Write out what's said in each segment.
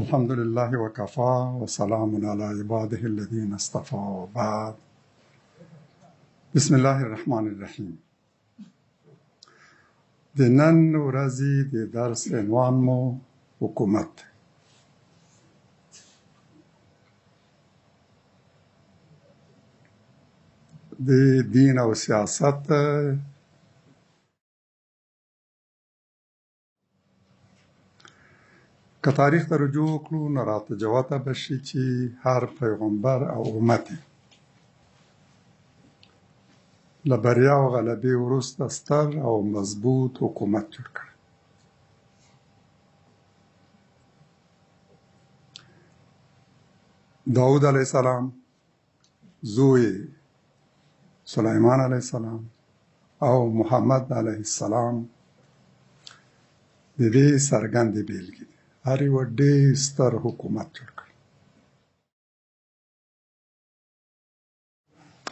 الحمد لله وكفى وسلام على عباده الذين اصطفى وبعد. بسم الله الرحمن الرحیم. د نن ورځې د درس عنوان مو حکومت. د دین او سیاست که تاریخ ته رجوع کړو نو راته جوته بشي چې هر پیغمبر او امت له بریا او غلبې وروسته ستر او مضبوط حکومت جوړ کړ. داود علیه السلام زوی سلیمان علیه السلام او محمد علیه السلام د دې څرګندې بیلګې دي. هر یو ډېر ستر حکومت جوړ کړ.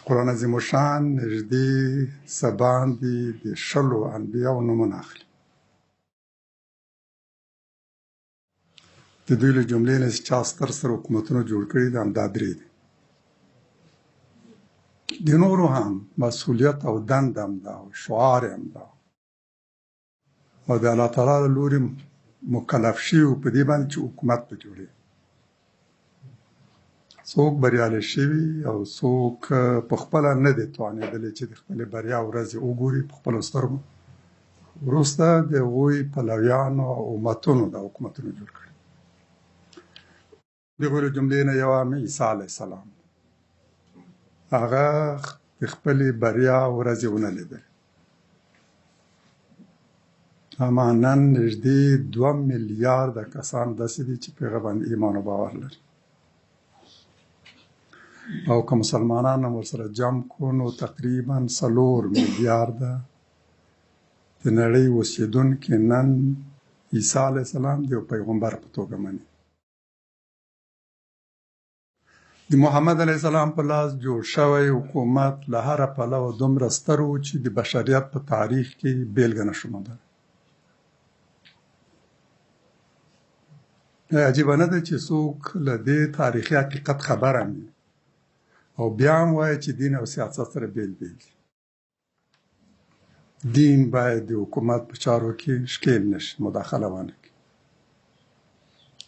قرآن عظیم الشان نږدې څه باندې د 100 انبیاو نومونه اخلي. د دوی له جملې نه چې چا ستر حکومتونه جوړ کړي دي همدا درې دي. د نورو هم مسؤلیت او دند همدا او شعار هم دا او د الله تعالی له لوري مکلف شوي په دې باندې چې حکومت به جوړوي. څوک بریالی شوي او څوک په خپله نه دی توانېدلی چې د خپلې بریا ورځې وګوري په خپلو سترګو. وروسته د هغوی پلویانو او امتونو دا حکومتونه جوړ کړي. د هغوی له جملې نه یو هم عیسی علیه السلام. هغه د خپلې بریا ورځې ونه لیدلې. اما نن نږدې 2 میلیارده کسان داسې دي چې په هغه باندې ایمان او باور لري. او که مسلمانان هم ورسره جمع کړو نو تقریبا 4 میلیارده د نړۍ اوسېدونکي نن عیسی علیه السلام د یو پیغمبر په توګه مني. د محمد علیه السلام په لاس جوړ شوی حکومت له هره پلوه دومره ستر و چې د بشریت په تاریخ کې بېلګه نه شو موندلی. عجیبه نه ده چې څوک له دې تاریخي حقیقت خبر هم وي او بیا هم وایي چې دین او سیاست سره بیل بیل دي. دین باید د حکومت په چارو کې ښکېل نه شي، مداخله ونه کړي.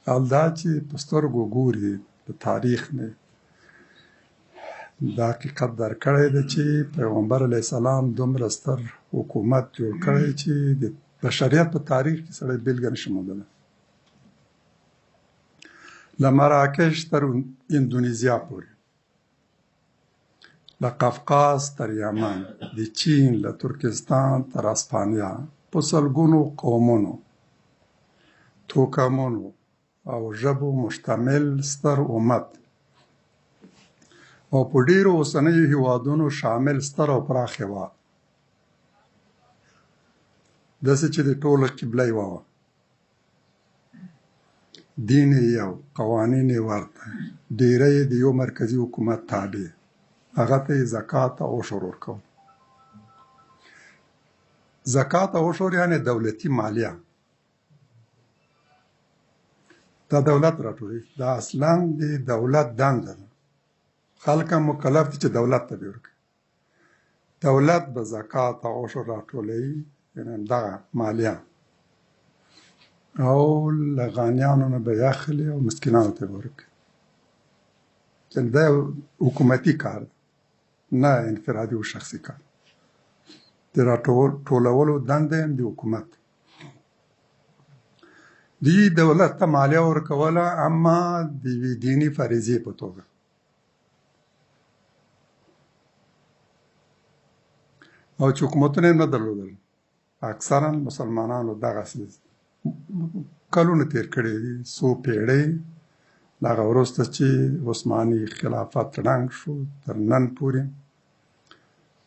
حال دا چې په سترګو ګوري د تاریخ نه دا حقیقت درکړی ده چې پیغمبر علیه السلام دومره ستر حکومت جوړ کړی چې د بشریت په تاریخ کې سړی بیلګه نه شي موندلی. له مراکش تر اندونیزیا پورې، له قفقاز تر یمن، د چین له ترکستان تر اسپانیا، په سلګونو قومونو، توکمونو او ژبو مشتمل ستر امت او په ډېرو اوسنیو هیوادونو شامل ستر او پراخ هیواد، داسې چې د ټوله قبله یوه وه، دین یې یو، قوانین یې ورته، ډېری یې د یو مرکزي حکومت تابع، هغه ته یې زکات او عشر ورکول. زکات او عشر یعنې دولتي مالیه. دا دولت راټولوي، دا اصلا د دولت دنده ده. خلک هم مکلف دي چې دولت ته ورکړي. دولت به زکات او عشر راټولوي، یعنې همدغه مالیه، او له غانیانو نه به یې اخلي او مسکینانو ته به ورکړي. دا یو حکومتي کار ده، نه انفرادي او شخصي کار. د راټولولو دنده هم د حکومت. دې دولت ته مالیه ورکوله، اما د یوې دیني فریضې په توګه. او چې حکومتونه یې نه درلودل، اکثرا مسلمانانو دغسې کلونه تېر کړي دي، څو پیړۍ له هغه وروسته چې عثماني خلافت ړنګ شو تر نن پورې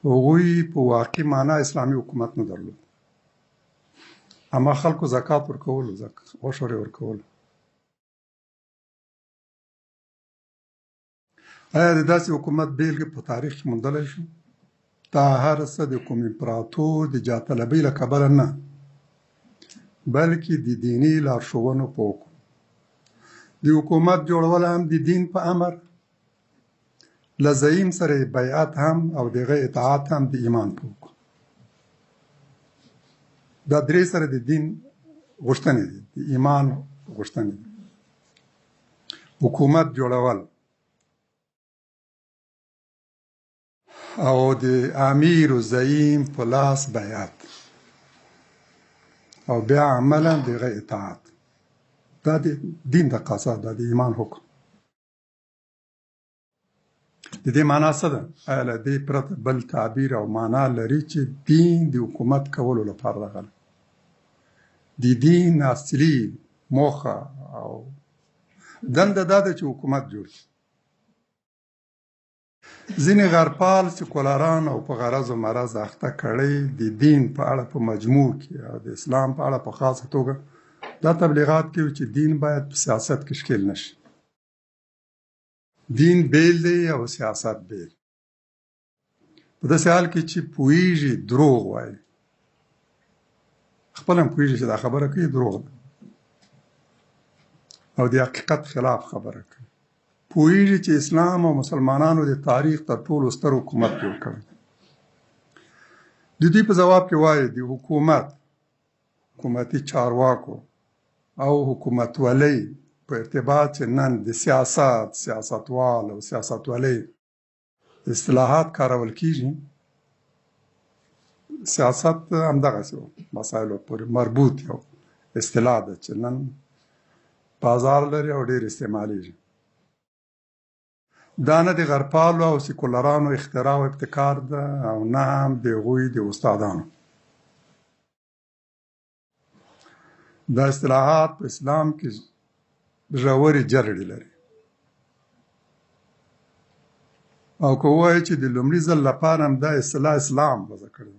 هغوی په واقعي معنا اسلامي حکومت نه درلود، اما خلکو زکات ورکولو، عشر یې ورکولو. آیا د داسې حکومت بیلګې په تاریخ کې موندلی شو؟ دا هر څه د کوم امپراتور د جاهطلبۍ له کبله نه، بلکې د دیني لارښوونو په حکم د حکومت جوړول هم د دین په امر، له زعیم سره بیعت هم او دغه اطاعت هم د ایمان په حکم. دا درې سره د دین غوښتنې دي، د ایمان غوښتنې دي. حکومت جوړول او د امیر و زعیم په لاس بیعت او بیا عملا دغه اطاعت، دا د دین تقاضا ده، د ایمان حکم. د دې معنا څه ده؟ آیا له دې پرته بل تعبیر او معنا لري چې دین د حکومت کولو لپاره راغلی؟ د دین اصلي موخه او دنده دا ده چې حکومت جوړ شي. ځینې غربپال سیکولران او په غرض و مرض اخته کړی د دین په اړه په مجموع کې او د اسلام په اړه په خاصه توګه دا تبلیغات کوي چې دین باید په سیاست کې ښکیل نشي. دین بیل دی او سیاست بیل. په داسې حال کې چې پوهیږي دروغ وایي، خپل هم پوهیږي چې دا خبره کوي دروغ ده او د حقیقت خلاف خبره کوي. پوهیږي چې اسلام او مسلمانانو د تاریخ تر ټولو ستر حکومت جوړ کړی. د دې په ځواب کې وایي د حکومت، حکومتي چارواکو او حکومتولۍ په ارتباط چې نن د سیاست، سیاستوال او سیاستولۍ اصطلاحات کارول کیږي، سیاست همدغسې مسایلو پورې مربوط یو اصطلاح ده چې نن بازار لري او ډېر استعمالیږي. دا نه د غربپالو او سیکولرانو اختراع او ابتکار ده او نه هم د هغوی د استادانو. دا اصطلاحات په اسلام کې ژورې جرړې لري او که ووایي چې د لومړي ځل لپاره هم دا اصطلاح اسلام وضع کړې،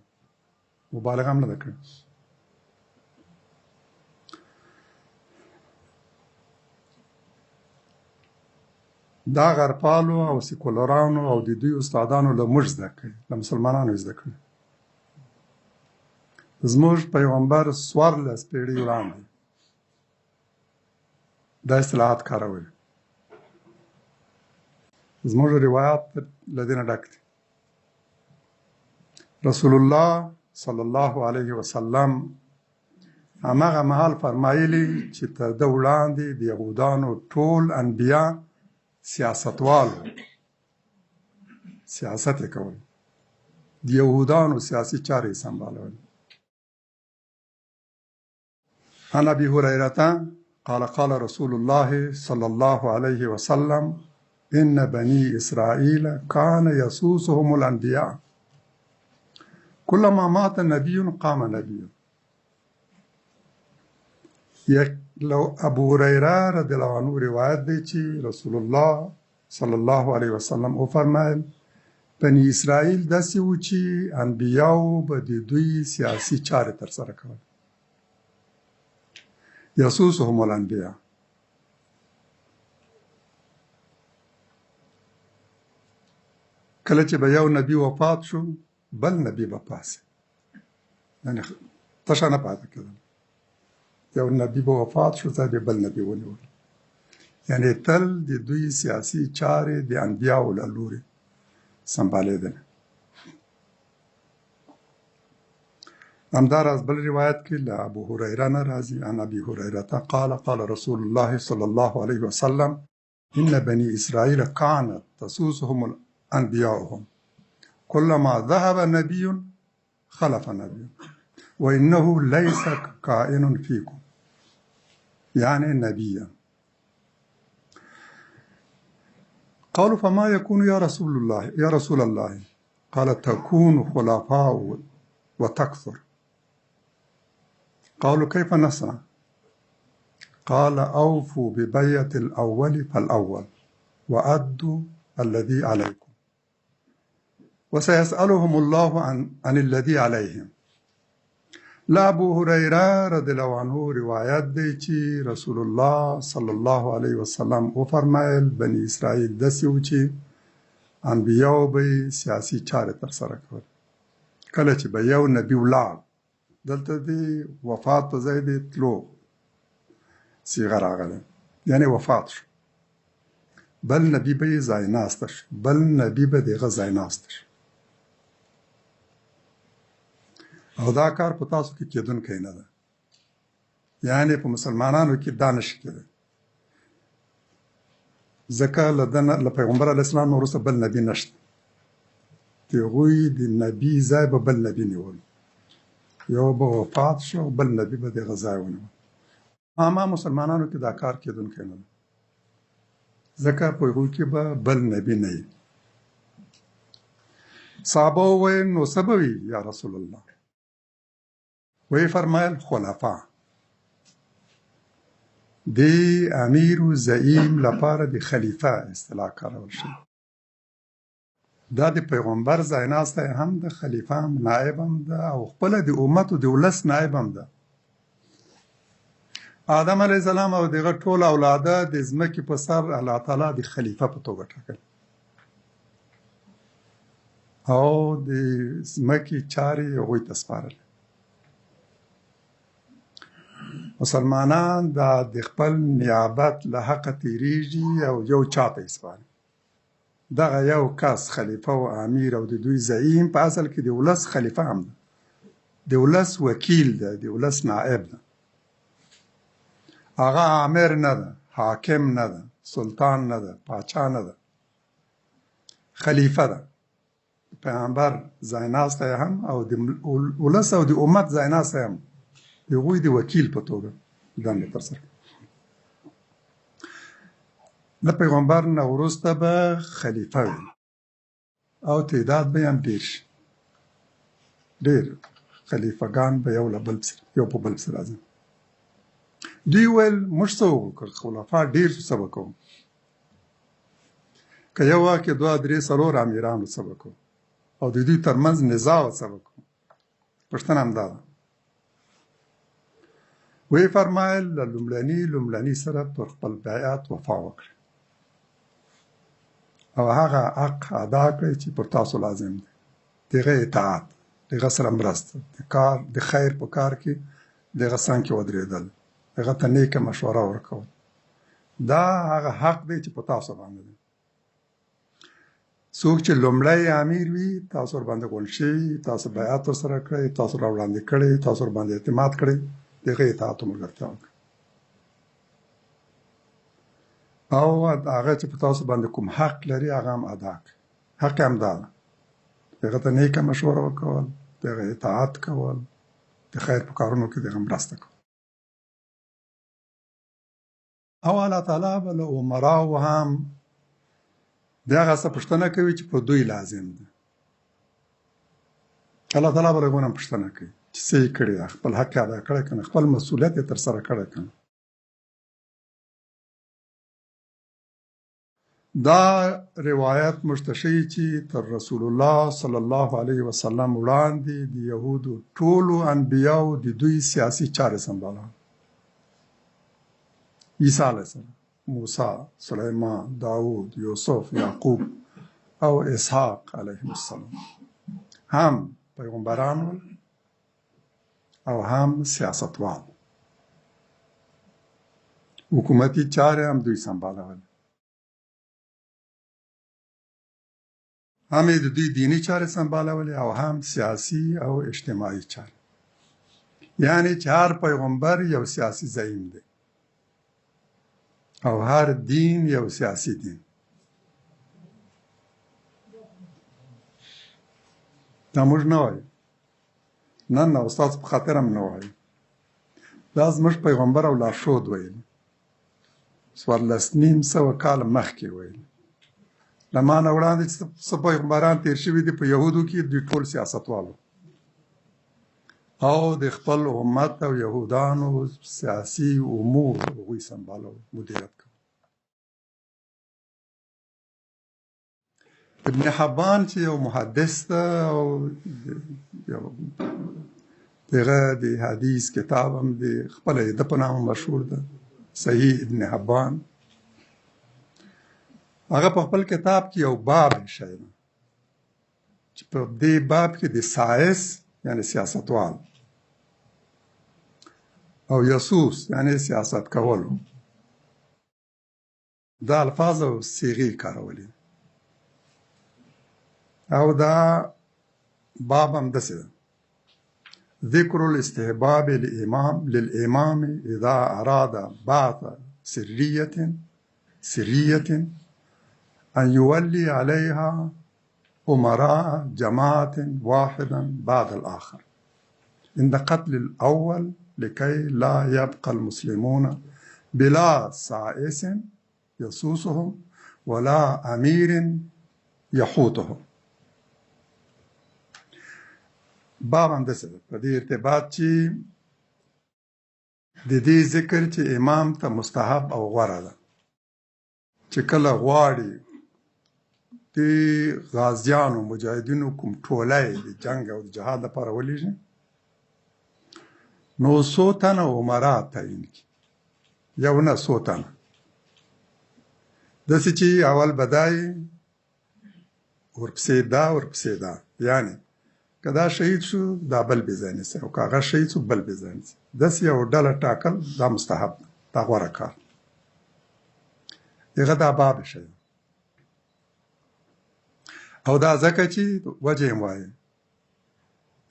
مبالغه هم نه ده کړې. دا غربپالو او سیکولرانو او د دوی استادانو له موږ زده کړي، له مسلمانانو زده کړي. زموږ پیغمبر 14 پېړۍ وړاندې دا اصطلاحات کارول. زموږ روایات له دې نه ډک دي. رسول الله صلی الله علیه وسلم هماغه مهال فرمایلي چې تر ده وړاندې د یهودانو ټول انبیا سیاستوال، سیاست یې کول، د یهودانو سیاسي چارې یې سنبالول. عن ابي هريره قال قال رسول الله صلى الله عليه وسلم ان بني اسرائيل كان يسوسهم الانبياء كلما مات نبي قام نبي. لو ابو هريره رضی الله عنه روایت دی چې رسول الله صلی الله علیه وسلم او فرمایل بني اسرائیل داسې و چې انبیاو به د دوی سیاسي چارې ترسره کول. یسوسهم الانبیاء. کله چې به یو نبی وفات شو بل نبی به پاسه، یعنی تشه نه پاتې کېدل. یو نبی به وفات شو ځای به بل نبی ونیول، یعنی تل د دوی سیاسي چارې د انبیاو له لورې سنبالېدلې. همداراز بل روایت کې له ابو هريره نه راځي. عن ابي هريره قال قال رسول الله صلى الله عليه وسلم ان بني اسرائيل كانت تسوسهم انبياؤهم كلما ذهب نبي خلف نبي وانه ليس كائن فيكم، يعني نبيا. قالوا فما يكون يا رسول الله قال تكون خلفاء وتكثر. قالوا كيف نصنع؟ قال أوفوا ببيعة الأول فالأول وأدوا الذي عليكم وسيسألهم الله عن الذي عليهم. لا ابو هريره رضی الله عنه روایت دی چې رسول الله صلی الله علیه وسلم او فرمایل بني اسرائیل داسې و چې انبیاو به سیاسي چارې ترسره کول. کله چې به یو نبی ولاړ، دلته د وفات په ځای د تلو صیغه راغله، یعنی وفات شو، بل نبی به یې ځای ناسته شو، بل نبی به د هغه ځای ناسته شو. او دا کار په تاسو کې کېدونکی نه ده، یعنی په مسلمانانو کې دا نشي کېدی، ځکه له پیغمبر علیه السلام نه وروسته بل نبي نشته. د هغوی د نبي ځای به بل نبي نیول، یو به وفات شو بل نبي به د هغه ځای ونیول. عامه مسلمانانو کې دا کار کېدونکی نه ده، ځکه په هغوی کې به بل نبي نه وي. صحابه وویل نو څه به وي یا رسول الله؟ وی فرمایل خلفا. د امیر و زعیم لپاره د خلیفه اصطلاح کارول شوی. دا د پیغمبر ځایناستی هم د خلیفه هم نائب هم ده او خپله د امت و د ولس نائب هم ده. آدم علیه السلام او دغه ټول اولاده د ځمکې په سر الله تعالی د خلیفه په توګه ټاکل او د ځمکې چارې هغوی ته سپارل. مسلمانان دا د خپل نیابت له حقه تیریږي او یو چاته یې سپاري. دغه یو کس خلیفه و امیر او د دوی زعیم په اصل کې د ولس خلیفه هم ده، د ولس وکیل ده، د ولس نائب ده. هغه امیر نه ده، حاکم نه ده، سلطان نه ده، پاچا نه ده، خلیفه ده. پیغمبر ځایناستی هم او د ولس او د امت ځایناستی هم د هغوی د وکیل په توګه دنده ترسره. د پیغمبر نه وروسته به خلیفه وي او تعداد به یې هم ډېر شي، ډېر خلیفهګان به یو په بل پسې راځي. دوی ویل موږ څه وکړو، خلفا ډېر شو څه به کوو، که یو واکې دوه درې څلور امیران څه به کوو او د دوی ترمنځ نزاع څه به کوو. پوښتنه همدا ده. وی فرمایل له لومړني سره پر خپل بیعت وفا وکړئ او هغه حق ادا کړئ چې پر تاسو لازم دی، د هغه اطاعت، د هغه سره مرسته، د خیر په کار کې د هغه څنګ کې ودرېدل، هغه ته نیکه مشوره ورکول. دا هغه حق دی چې په تاسو باندې دی. څوک چې لومړی امیر وي تاسو ورباندې غول شوي، تاسو بیعت ورسره کړئ، تاسو راوړاندې کړئ، تاسو ورباندې اعتماد کړئ، د هغه اطاعت او ملګرتیا وکړئ او هغه چې په تاسو باندې کوم حق لري هغه هم ادا کړئ. حق هم دا ده، هغه ته نیکه مشوره ورکول، د هغه اطاعت کول، د خیر په کارونو کې د هغه مرسته کول. او الله تعالی به له امراو هم د هغه څه پوښتنه کوي چې په دوی لازم ده. الله تعالی به له هغو نه پوښتنه کوي چې څه یې کړي، خپل حق یې ادا کړی که نه، خپل مسؤلیت یې ترسره کړی که نه. دا روایت موږ ته ښیي چې تر رسول الله صلی الله علیه وسلم وړاندې د یهودو ټولو انبیاو د دوی سیاسي چارې سنباله. عیسی علیه السلام، موسی، سلیمان، داود، یوسف، یعقوب او اسحاق علیهم السلام هم پیغمبران او هم سیاستوال. حکومتي چارې هم دوی سنبالول، هم د دوی دینی چارې سنبالولې او هم سیاسي او اجتماعي چارې. یعنی چې هر پیغمبر یو سیاسي زعیم دی او هر دین یو سیاسي دین. دا موږ نه وایو، نن او ستاسو په خاطر هم نه وایو، دا زموږ پیغمبر او لارښود ویل، 1400 کاله مخکې ویل. له ما نه وړاندې چې څه پیغمبران تېر شوي دي په یهودو کې، دوی ټول سیاستوالو او د خپل امت او یهودانو سیاسي امور هغوی سنبالو، مدیریت کوي. ابن حبان چې یو محدث ده او یو دغه د حدیث کتاب هم د خپله د په نامه مشهور ده، صحیح ابن حبان. هغه په خپل کتاب کې یو باب ایښی ده چې په دې باب کې د سایس یعنی سیاستوال او یسوس یعنی سیاست کولو دا الفاظ او صيغې کارولې او دا باب هم داسې ده ذکر الاستحباب للإمام إذا أراد بعث سرية أن يولي عليها أمراء جماعة واحدا بعد الآخر عند قتل الأول لكي لا يبقى المسلمون بلا سائس يسوسهم ولا أمير يحوطهم باب هم داسې ده په دې ارتباط چې د دې ذکر چې امام ته مستحب او غوره ده چې کله غواړي د غازیانو مجاهدینو کوم ټولی د جنګ او د جهاد لپاره ولیږي نو څو تنه عمرا تعیین کړي یو نه څو تنه داسې چې اول به دا ورپسې دا ورپسې دا یعنی که دا شهید شو دا بل بې ځای نیسي او که هغه شهید شو بل بې ځای نیسي داسې یو ډله ټاکل دا مستحب ده دا غوره کار هغه دا باب شی او دا ځکه چې وجه یې وایي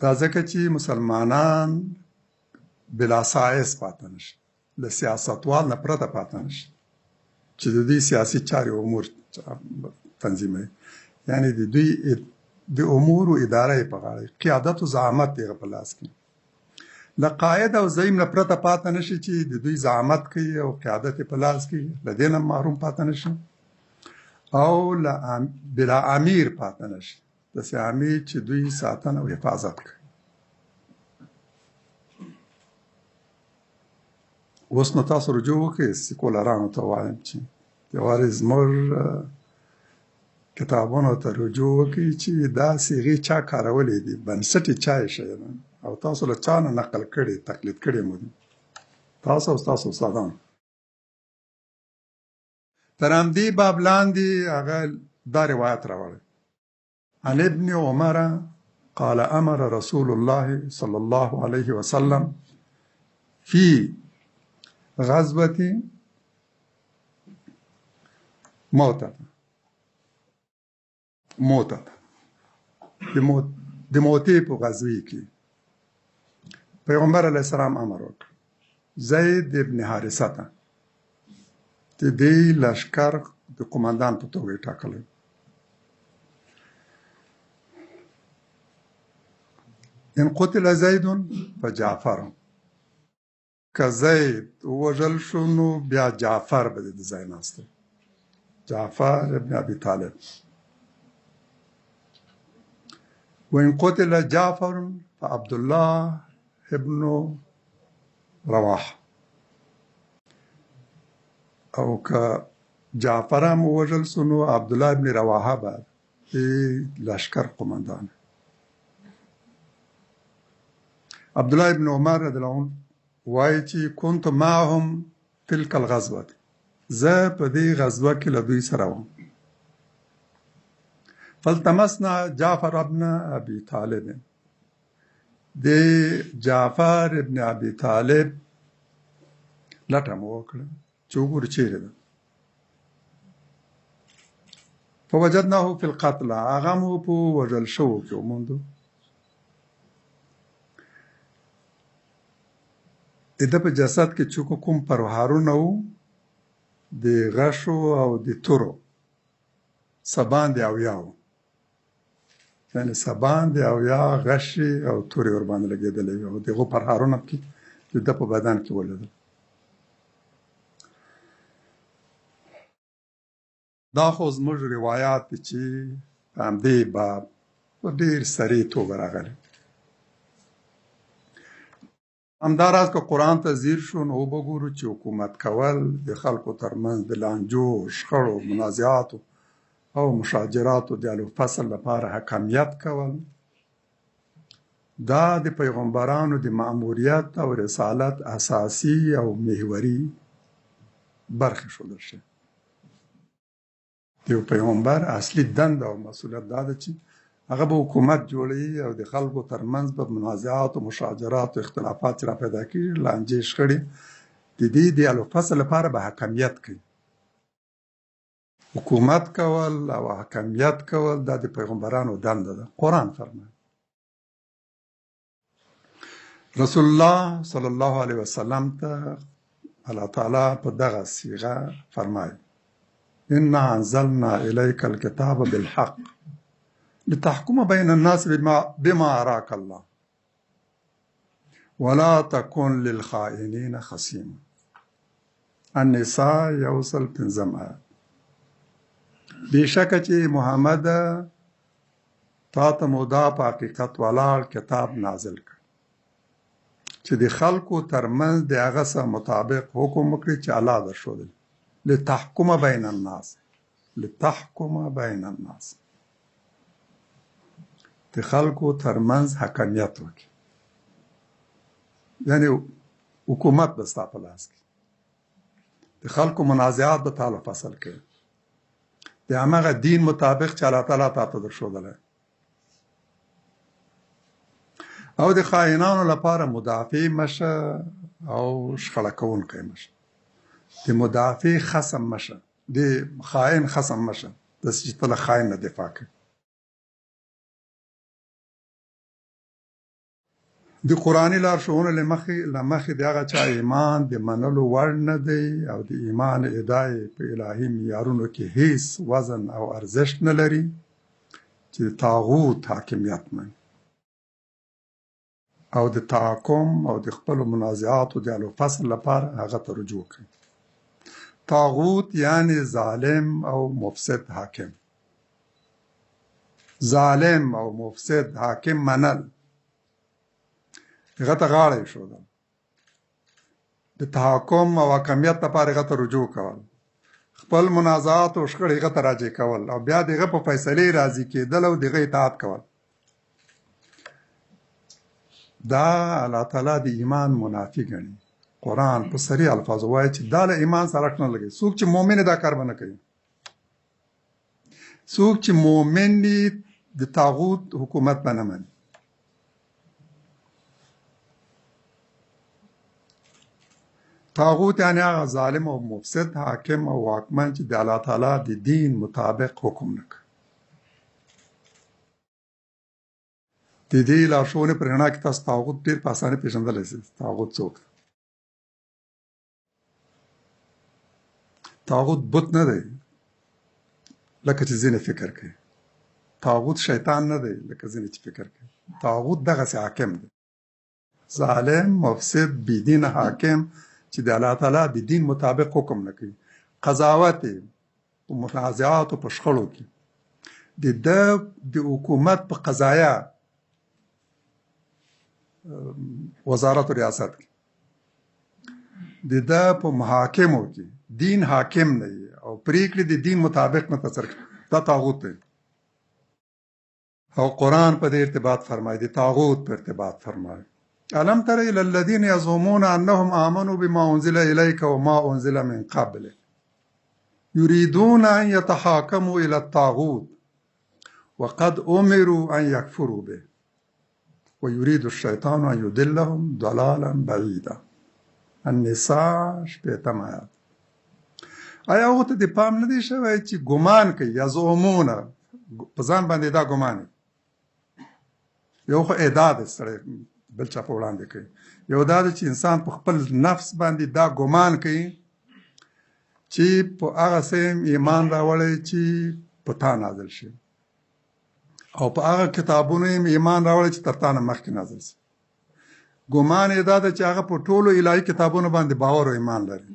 دا ځکه چې مسلمانان بلا سایس پاتې نشي له سیاستوال نه پرته پاتې نشي چې د دوی سیاسي چارې او امور تنظیموي یعنی د دوی د امور اداره یې په غاړه قیادت او زعامت یې په لاس کې له قاید او زعیم نه پرته پاتې نشي چې د دوی زعامت کوي او قیادت یې په لاس کې له دې نه محروم پاتې نشي او بلا امیر پاتې نشي داسې امیر چې دوی ساتنه او حفاظت کوي اوس نو تاسو رجوع وکړئ سیکولرانو ته وایم چې یوارې زموږ کتابونو ته رجوع وکړئ چې دا صیغې چا کارولې دي بنسټ یې چا ایښی ده او تاسو له چا نه نقل کړي تقلید کړي مو دي تاسو او ستاسو استادان تر همدې باب لاندې هغه دا روایت راوړی عن ابن عمر قال امر رسول الله صلى الله عليه وسلم في غزوة موتة د موتې په غزوې کې پیغمبر علیه السلام امر وکړ زید ابن حارثه ته د دې لشکر د قماندان په توګه یې ټاکلی ان قتل زید فجعفر که زید ووژل شو نو بیا جعفر به د ځای ناستی جعفر ابن ابي طالب وإن قتل جعفر فعبد الله ابن رواحه او که جعفر هم ووژل سو نو عبدالله ابن رواحه به د لشکر قماندان عبدالله ابن عمر رضی الله عنه وایي چې كنت معهم تلك الغزوه زه په دې غزوه کې له دوی سره وم فالتمسنا جعفر ابن ابي طالب د جعفر ابن ابي طالب لټه مو وکړه چې وګورو چیرې ده فوجدناه في القتل هغه مو په وژل شوو کې وموندو د ده په جسد کې چې کوم پرهارونه وو د غشو او د تورو سبان د اویا وو یعنی سبان د اویا غشي او تورې ورباندې لګېدلې وي او دغه پرهارونه پکې د ده په بدن کې ولیدل دا خو زموږ روایات دي چې په همدې باب په ډېر سریع توګه راغلي همداراز که قرآن ته ځیر شو نو وبګورو چې حکومت کول د خلکو ترمنځ د لانجو شخړو منازعاتو او مشاجراتو د الو فصل لپاره حکمیت کول دا د پیغمبرانو د مأموریت او رسالت اساسی او محوري برخې ښودل شوې د یو پیغمبر اصلي دنده او مسؤلیت دا ده چې هغه به حکومت جوړوي او د خلکو ترمنځ به منازعات او مشاجرات او اختلافات را پیدا کړي لانجې شخړې د دې د الو فصل لپاره به حکمیت کوي حکومت کول او حاکمیت کول دا د پیغمبرانو دنده ده. قرآن فرمایي. رسول الله صلی الله علیه وسلم ته الله تعالی په دغه صیغه فرمایي انا انزلنا الیک الکتاب بالحق لتحكم بین الناس بما اراك الله ولا تكن للخائنین خصیما. النساء یوصل پنځم آیت. بېشکه چې محمد تا ته مو دا په حقیقت ولاړ کتاب نازل کړ چې د خلکو ترمنځ د هغه څه مطابق حکم وکړي چې الله درښودلی. لتحکم بین الناس، لتحکم بین الناس، د خلکو ترمنځ حکمیت وکړي، یعنی حکومت به ستا په لاس کې، د خلکو منازعات به تا له فصل کوي د همغه دین مطابق چې الله تعالی تا ته درښودلی، او د خائنانو لپاره مدافع مشه او شخړه کوونکی مشه. د مدافع خصم مشه، د خائن خصم مشه، داسې چې ته له خائن نه دفاع کوي. د قرآني لارښوونو له مخې د هغه چا ایمان د منلو وړ نه دی او د ایمان ادعا په الهي معیارونو کې هیڅ وزن او ارزښت نه لري چې د طاغوت حاکمیت مني او د تحکم او د خپلو منازعاتو د حل و فصل لپاره هغه ته رجوع کوي. طاغوت یعنی ظالم او مفسد حاکم. ظالم او مفسد حاکم منل، هغه ته غاړه ایښودل، د تحکم او حاکمیت لپاره هغه ته رجوع کول، خپل منازعات او شخړې هغه ته راجع کول او بیا د هغه په فیصلې راضي کېدل او د هغه اطاعت کول. دا الله تعالی د ایمان منافي ګڼي. قرآن په صریح الفاظو وایي چې دا له ایمان سره اړخ نه لګوي. څوک چې مؤمن دا کار به نه کوي. څوک چې مؤمن دی د طاغوت حکومت به نه مني. طاغوت یعنی هغه ظالم او مفسد حاکم او واکمن چې د الله تعالی د دین مطابق حکم نه کوي. د دې لارښوونې په رڼا کې تاسو طاغوت ډېر په اسانۍ پېژندلی شئ. طاغوت څوک دی؟ طاغوت بت نه دی لکه چې ځینې فکر کوي. طاغوت شیطان نه دی لکه ځینې چې فکر کوي. طاغوت دغسې حاکم دی، ظالم مفسد بېدینه حاکم چې د الله تعالی د دین مطابق حکم نه کوي. قضاوت یې په منازعاتو په شخړو کې د حکومت په قضایا وزارت و ریاست کې د ده په محاکمو کې دین حاکم نه وي او پریکړې د دین مطابق نه ترسره کوي. دا طاغوت دی. او قرآن په دې ارتباط فرمایي، د طاغوت په ارتباط فرمایي. الم تر الى الذين يزعمون انهم امنوا بما انزل اليك وما انزل من قبلك يريدون ان يتحاكموا الى الطاغوت وقد امروا ان يكفروا به ويريد الشيطان ان يضلهم ضلالا بعيدا. النساء شپږم آیات. آیا هغه ته د پام نه دی شوی چې ګمان کوي یزعمون په ځان باندې دا ګمان یو خو ادعا دی سړی بل چا په وړاندې کوي، یو دا دی چې انسان په خپل نفس باندې دا ګمان کوي چې په هغه څه ایمان راوړی چې په تا نازل شي او په هغه کتابونو ایمان راوړی چې تر تا نه مخکې نازل شي. ګمان یې دا ده چې هغه په ټولو الهي کتابونو باندې باور او ایمان لري.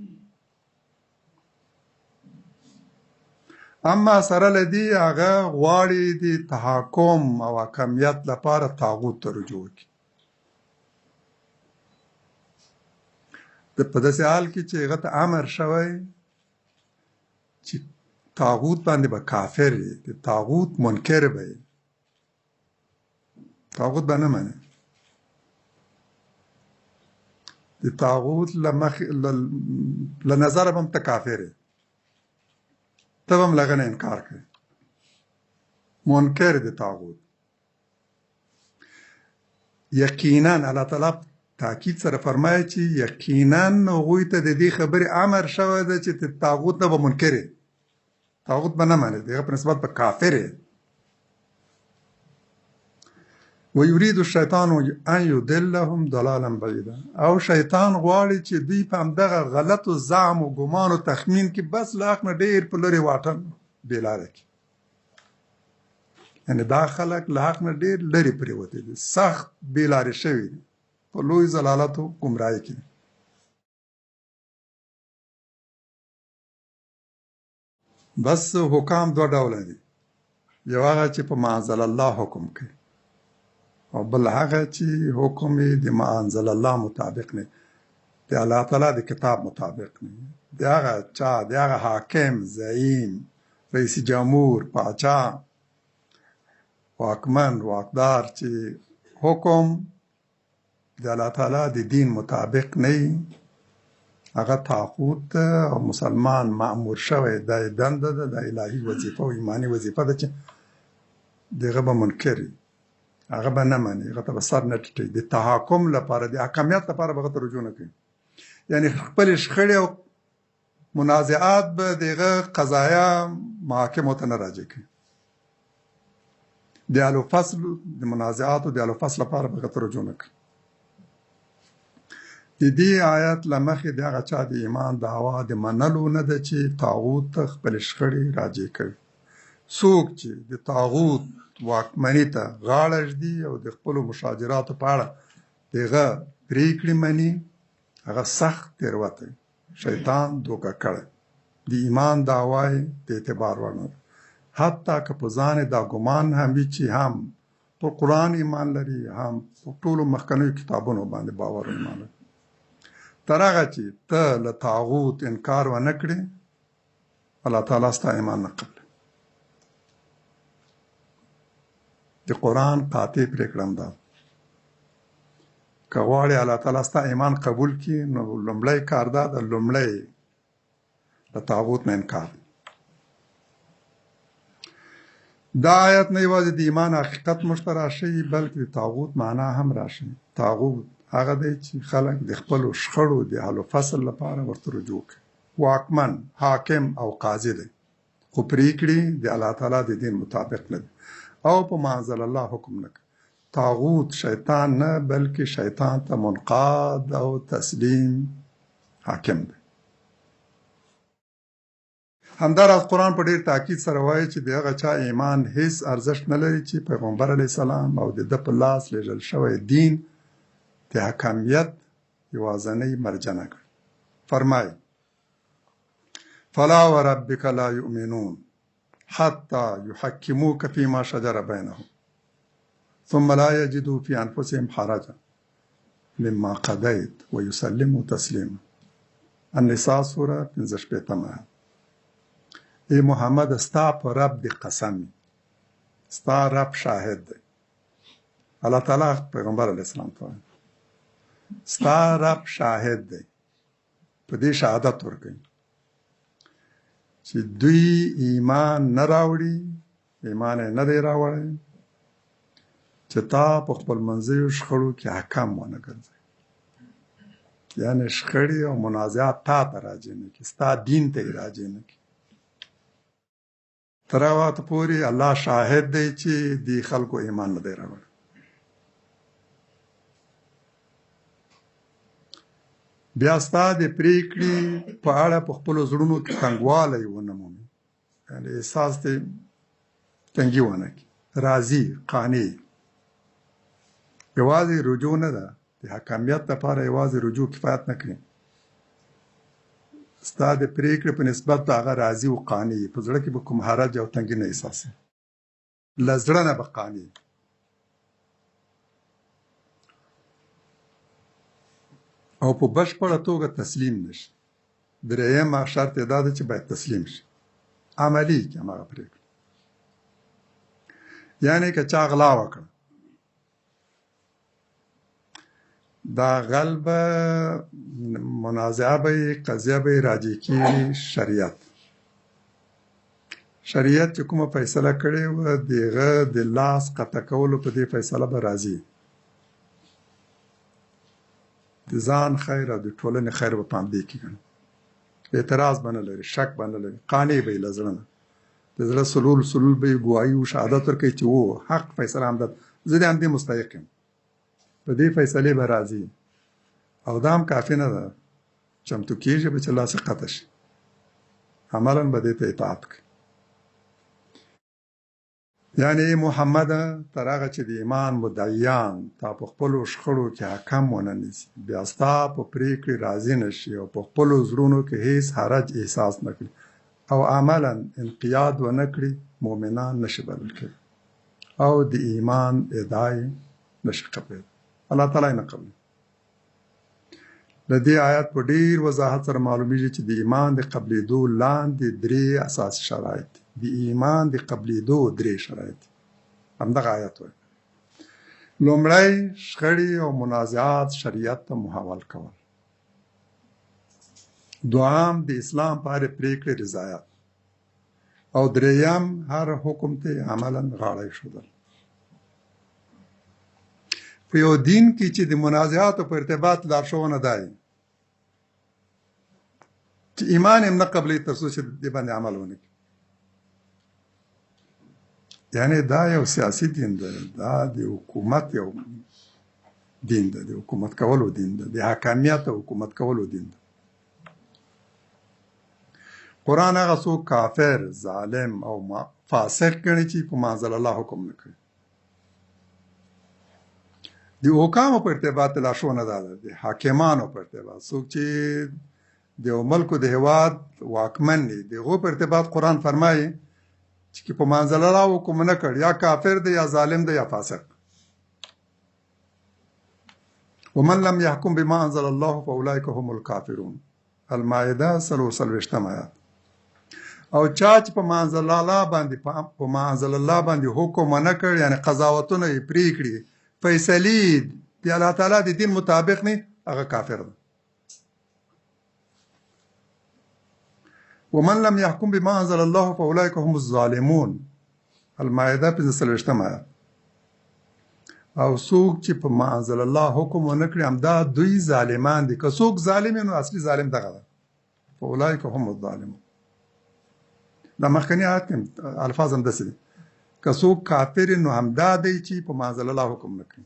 اما سره له دې هغه غواړي د تحکم او حاکمیت لپاره طاغوت ته رجوع وکړي. په داسې حال کې چې هغه ته امر شوی چې طاغوت باندې به کافر وي، د طاغوت منکر به وي، طاغوت به نه مني. د طاغوت له نظره به هم ته کافر یې، ته به هم له هغه نه انکار کوي، منکر د طاغوت. یقینا الله تعالی تاکید سره فرمایي چې یقینا هغوی ته د دې خبرې امر شوی دی چې د طاغوت نه به منکر یې. طاغوت به نه منې د هغه په نسبت به کافر یې. ویرید الشیطان ان یضلهم ضلالا بعیدا، او شیطان غواړي چې دوی په همدغه غلطو زعم او ګمان او تخمین کې بس له حق نه ډېر په لرې واټن بې لاره کړي. یعنې دا خلک له حق نه ډېر لرې پرېوتي دي، سخت بې لارې شوي دي، په لوی ضلالت او ګمراهۍ کې دي. بس حکام دوه ډوله دي، یو هغه چې په ما انزل الله حکم کوي، او بل هغه چې حکم یې د ما انزل الله مطابق نه، د الله تعالی د کتاب مطابق نه، د هغه چا، د هغه حاکم، زعیم، رئیس جمهور، پاچا، واکمن، واکدار چې حکم د الله تعالی د دین مطابق نه، هغه طاغوت او مسلمان مأمور شوی د دنده ده، د الهي وظیفه او ایمانی وظیفه ده چې دغه به منکر وي، هغه به نه مني، هغه ته به سر نه ټیټوي، د تحاکم لپاره، د حکمیت لپاره به هغه ته رجوع نه کوي. یعنې خپلې شخړې او منازعات به د هغه قضایا محاکمو ته نه راجع کوي. د حل و فصل، د منازعاتو د حل و فصل لپاره به هغه ته رجوع نه کوي. د دې آیت له مخې د هغه چا د ایمان دعوا د منلو نه ده چې طاغوت ته خپلې شخړې راجع کوي. څوک چې د طاغوت واکمني ته غاړه ږدي او د خپلو مشاجراتو په اړه د هغه پرېکړې مني، هغه سخت تېروتی، شیطان دوکه کړی، د ایمان دعوا یې د اعتبار وړ نه ده. حتی که په ځان یې دا ګمان هم وي چې هم په قرآن ایمان لري، هم په ټولو مخکنیو کتابونو باندې باور او ایمان لري. تر هغه چې ته له طاغوت انکار ونه کړې، الله تعالی ستا ایمان نه قبلوي. د قرآن قاطع پرېکړه هم دا ده، که غواړې الله تعالی ستا ایمان قبول کړي، نو لومړی کار دا ده، لومړی له طاغوت نه انکار. دا آیت نه یوازې د ایمان حقیقت موږ ته راشي، بلکې د طاغوت معنا هم راشي. طاغوت هغه دی چې خلک د خپلو شخړو د حل و فصل لپاره ورته رجوع کوي. واکمن، حاکم او قاضي دی، خو پرېکړې د الله تعالی د دین مطابق نه دي او په ما انزل الله حکم نه کوي. طاغوت شیطان نه، بلکې شیطان ته منقاد او تسلیم حاکم دی. همداراز قرآن په ډېر تاکید سره وایي چې د هغه چا ایمان هیڅ ارزښت نه لري چې پیغمبر علیه السلام او د ده په لاس لېږل شوی دین د حکمیت یوازینۍ مرجع کړي. فرمایي: فلا وربک لا یؤمنون حتی یحکموک فیما شجر بینهم ثم لا یجدوا فی انفسهم حرجا مما قضیت ویسلموا تسلیما. النساء سوره 15 ای محمد، ستا په رب دی قسم، ستا رب شاهد دی. الله تعالی پیغمبر علیه السلام ته وایي ستا رب شاهد دی، په دې شهادت ورکوي چې دوی ایمان نه راوړي، ایمان یې نه دی راوړی، چې تا په خپل منځیو شخړو کې حکم ونه ګرځوي. یعنې شخړې او منازعات تا ته راجع نه کړي، ستا دین ته یې راجع نه کړي. تر هغه وخته پورې الله شاهد دی چې دې خلکو ایمان نه دی راوړی. بیا ستا د پرېکړې په اړه په خپلو زړونو کې تنګوالی ونه مومي، یعنې احساس دې تنګي ونه کړي، راضي، قانع. یوازې رجوع نه ده، د حکمیت لپاره یوازې رجوع کفایت نه کوي. ستا د پرېکړې په نسبت د هغه راضي او قانع، په زړه کې به کوم حرج او تنګي نه احساسوي، له زړه نه به قانع. او په بشپړه توګه تسلیم نشي. درېیم شرط یې دا ده چې باید تسلیم شي، عملي کړي هماغه پرېکړه. یعنې که چا غلا وکړه، دا غل به منازعه به یې، قضیه به یې راجع کېږي شریعت. شریعت چې کومه فیصله کړې وه، د هغه د لاس قطع کولو په دې فیصله به راځي. د ځان خیر او د ټولنې خیر به په همدې کې ګڼي. اعتراض به نه لري، شک به نه لري، قانع به یې له زړه نه. د زړه سلول به یې ګواهي و شهادت ورکوي چې و حق فیصله همدا زه د همدې مستحق یم په دې فیصلې به راځي او دا هم کافي نه ده چمتو کېږي به چې لاس یې قطع شي عملا به دې ته اطاعت کوي یعنی محمد تر هغه چې د ایمان مدعیان تا په خپلو شخړو کې حکم ونه نیسي بیا ستا په پرېکړې راضي نه شي او په خپلو زړونو کې هیڅ حرج احساس نه کړي او عملا انقیاد ونه کړي مؤمنان نشي بلل کېدی او د ایمان ادعا یې نشي قبلېدی الله تعالی یې نه قبلوي د دې آیات په ډېر وضاحت سره معلومیږي چې د ایمان د قبلېدو لاندې 3 اساسي شرایط دي د ایمان د قبلېدو 3 شرایط دي همدغه آیات وایي لومړی شخړې او منازعات شریعت ته محول کول دوام د اسلام په هرې پرېکړې رضایت او درېیم هر حکم ته عملا غاړه ایښودل په یو دین کې چې د منازعاتو په ارتباط لارښوونه دا وي چې ایمان هم نه قبلوي تر څو چې دې باندې عمل ونه کړي یعنی دا یو سیاسي دین ده دا د حکومت یو دین ده د حکومت کولو دین ده د حاکمیت او حکومت کولو دین ده قرآن هغه څوک کافر ظالم او فاسق ګڼي چې په ما انزل الله حکم نه کوي د حکامو په ارتباط لارښوونه دا ده د حاکمانو په ارتباط څوک چې د یو ملک د هېواد واکمن دي د هغو په ارتباط قرآن فرمایي چې په ما انزل الله حکم نه کړ یا کافر دی یا ظالم دی یا فاسق ومن لم يحكم بما انزل الله فاولئك هم الكافرون المائده 33 آیات او چا چې په ما انزل الله باندې حکم نه کړ یعنی قضاوتونه یې پرې کړي فیصلې د الله تعالی د دین مطابق نه هغه کافر دی ومن لم يحكم بما انزل الله فاولئك هم الظالمون المائده 35 آیات او څوک چې په ما انزل الله حکم ونه کړي همدا دوی ظالمان دي که څوک ظالم نو اصلي ظالم دغه ده فاولئك هم الظالمون دا مخکنی آیات کې الفاظ هم داسې دي که څوک کافر نو همدا دی چې په ما انزل الله حکم نه کوي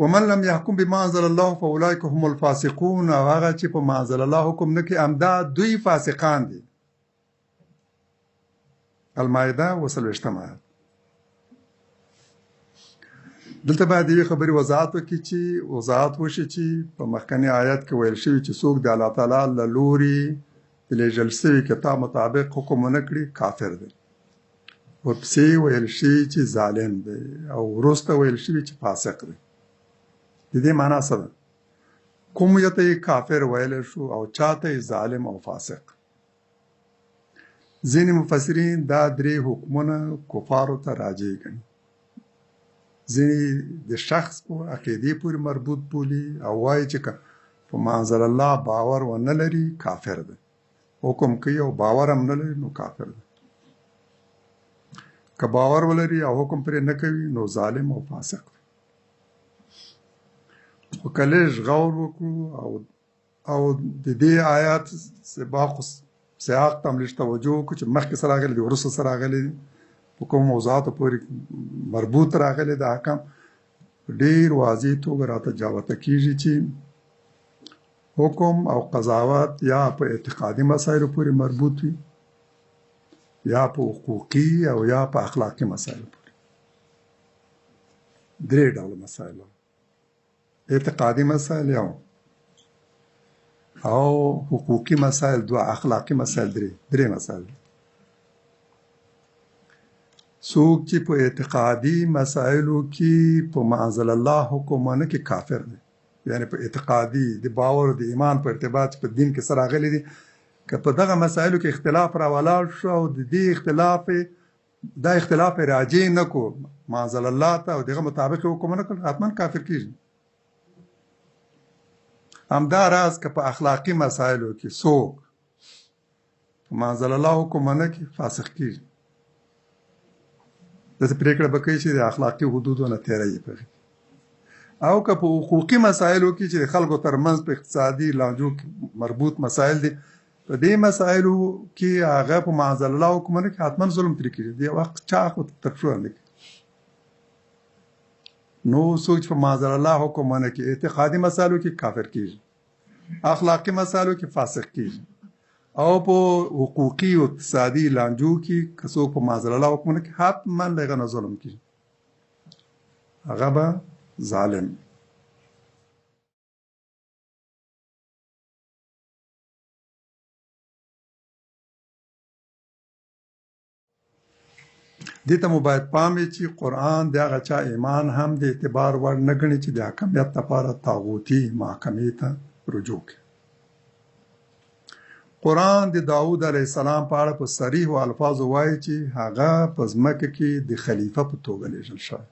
ومن لم يحكم بما انزل الله فاولئك هم الفاسقون او هغه چې په ما انزل الله حکم نه کوي همدا دوی فاسقان دي المائده 33 آیات دلته باید یوې خبرې وضاحت وشي چې په مخکني آیات کې ویل شوي چې څوک د الله تعالی له لوري د لېږل شوي کتاب مطابق حکم ونه کړي کافر دی ورپسې ویل شوي چې ظالم دی او وروسته ویل شوي چې فاسق دی د دې معنا څه ده کوم یو ته کافر ویلی شو او چاته ظالم او فاسق ځینې مفسرین دا 3 حکمونه کفارو ته راجع ګڼي ځینې د شخص په عقیدې پورې مربوط بولي او وایي چې په ما انزل الله باور ونه لري کافر دی حکم کوي او باور هم نه لري نو کافر دی که باور ولري او حکم پرې نه کوي نو ظالم او فاسق دی خو که لږ غور وکړو او د دې آیات سیاق ته هم لږ توجه وکړو چې مخکې څه راغلي دي وروسته څه راغلي دي په کومو موضوعاتو پورې مربوط راغلي د احکام په ډېر واضح توګه راته جوته کېږي چې حکم او قضاوت یا په اعتقادي مسایلو پورې مربوط وي یا په حقوقي او یا په اخلاقي مسایلو پورې 3 ډوله مسایل اعتقادي مسائل یو او حقوقي مسائل 2 اخلاقي مسائل 3 مسائل څوک چې په اعتقادي مسائلو کې په ما انزل الله حکمونه کې کافر دی یعنی په اعتقادي د باور د ایمان په ارتباط په دین کې سره راغلي دي که په دغه مسایلو کې اختلاف راولاړ شو او د دې اختلاف راجع نه کو ما انزل الله ته او دغه مطابق حکم نه کړ حتما کافر کیږي همدا راز که په اخلاقی مسائلو کې څوک په ما انزل الله حکم نه کوي فاسق کیږي داسې پرېکړه به کوي چې د اخلاقي حدودو نه تېری پرې او که په حقوقي مسایلو کې چې د خلکو ترمنځ په اقتصادي لانجو کې مربوط مسایل دي په په دې مسایلو کې هغه په معاذ الله حکمونه کې حتما ظلم ترې کېږي دې وخت چا خو تر پښو لاندې نو څوک چې په معاذ الله حکمونه کې اعتقادي مسایلو کې کافر کېږي اخلاقي مسایلو کې فاسق کېږي او په حقوقي او اقتصادي لانجو کې که څوک په معاذ الله حکمونه کې حتما له هغه نه ظلم کېږي هغه به ظالم دې ته مو باید پام وي چې قرآن د هغه چا ایمان هم د اعتبار وړ نه ګڼي چې د حکمیت لپاره طاغوتي محکمې ته رجوع کوي قرآن د داود علیه السلام په اړه په صریحو الفاظو وایي چې هغه په ځمکه کې د خلیفه په توګه لیږل شوی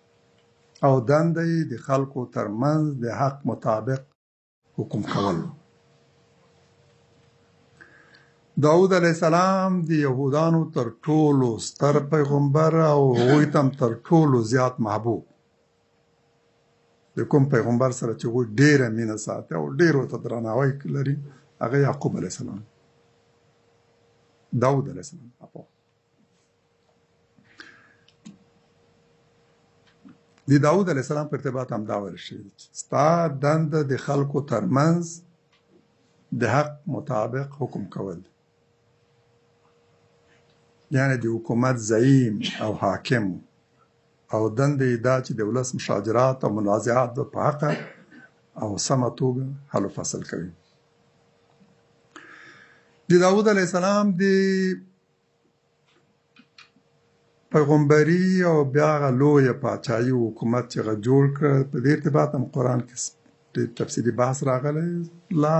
او دنده یې د خلکو ترمنځ د حق مطابق حکم کول داود علیه السلام د یهودانو تر ټولو ستر پیغمبر او هغوی ته تر ټولو زیات محبوب د کوم پیغمبر سره چې هغوی ډېره مینه ساتي او ډېر ورته درناوی لري هغه یعقوب علیه السلام داود علیه السلام د داود علیه السلام په ارتباط هم دا ویل شوي ستا دنده د خلکو ترمنځ د حق مطابق حکم کول یعنی د حکومت زعیم او حاکم او دنده یې دا چې د ولس مشاجرات او منازعات به په حقه او سمه توګه حل و فصل کوي د داود علیه السلام د پیغمبري او بیا هغه لویه پاچاهي حکومت چې هغه جوړ کړ په دې ارتباط هم قرآن کې ډېر تفصیلي بحث راغلی لا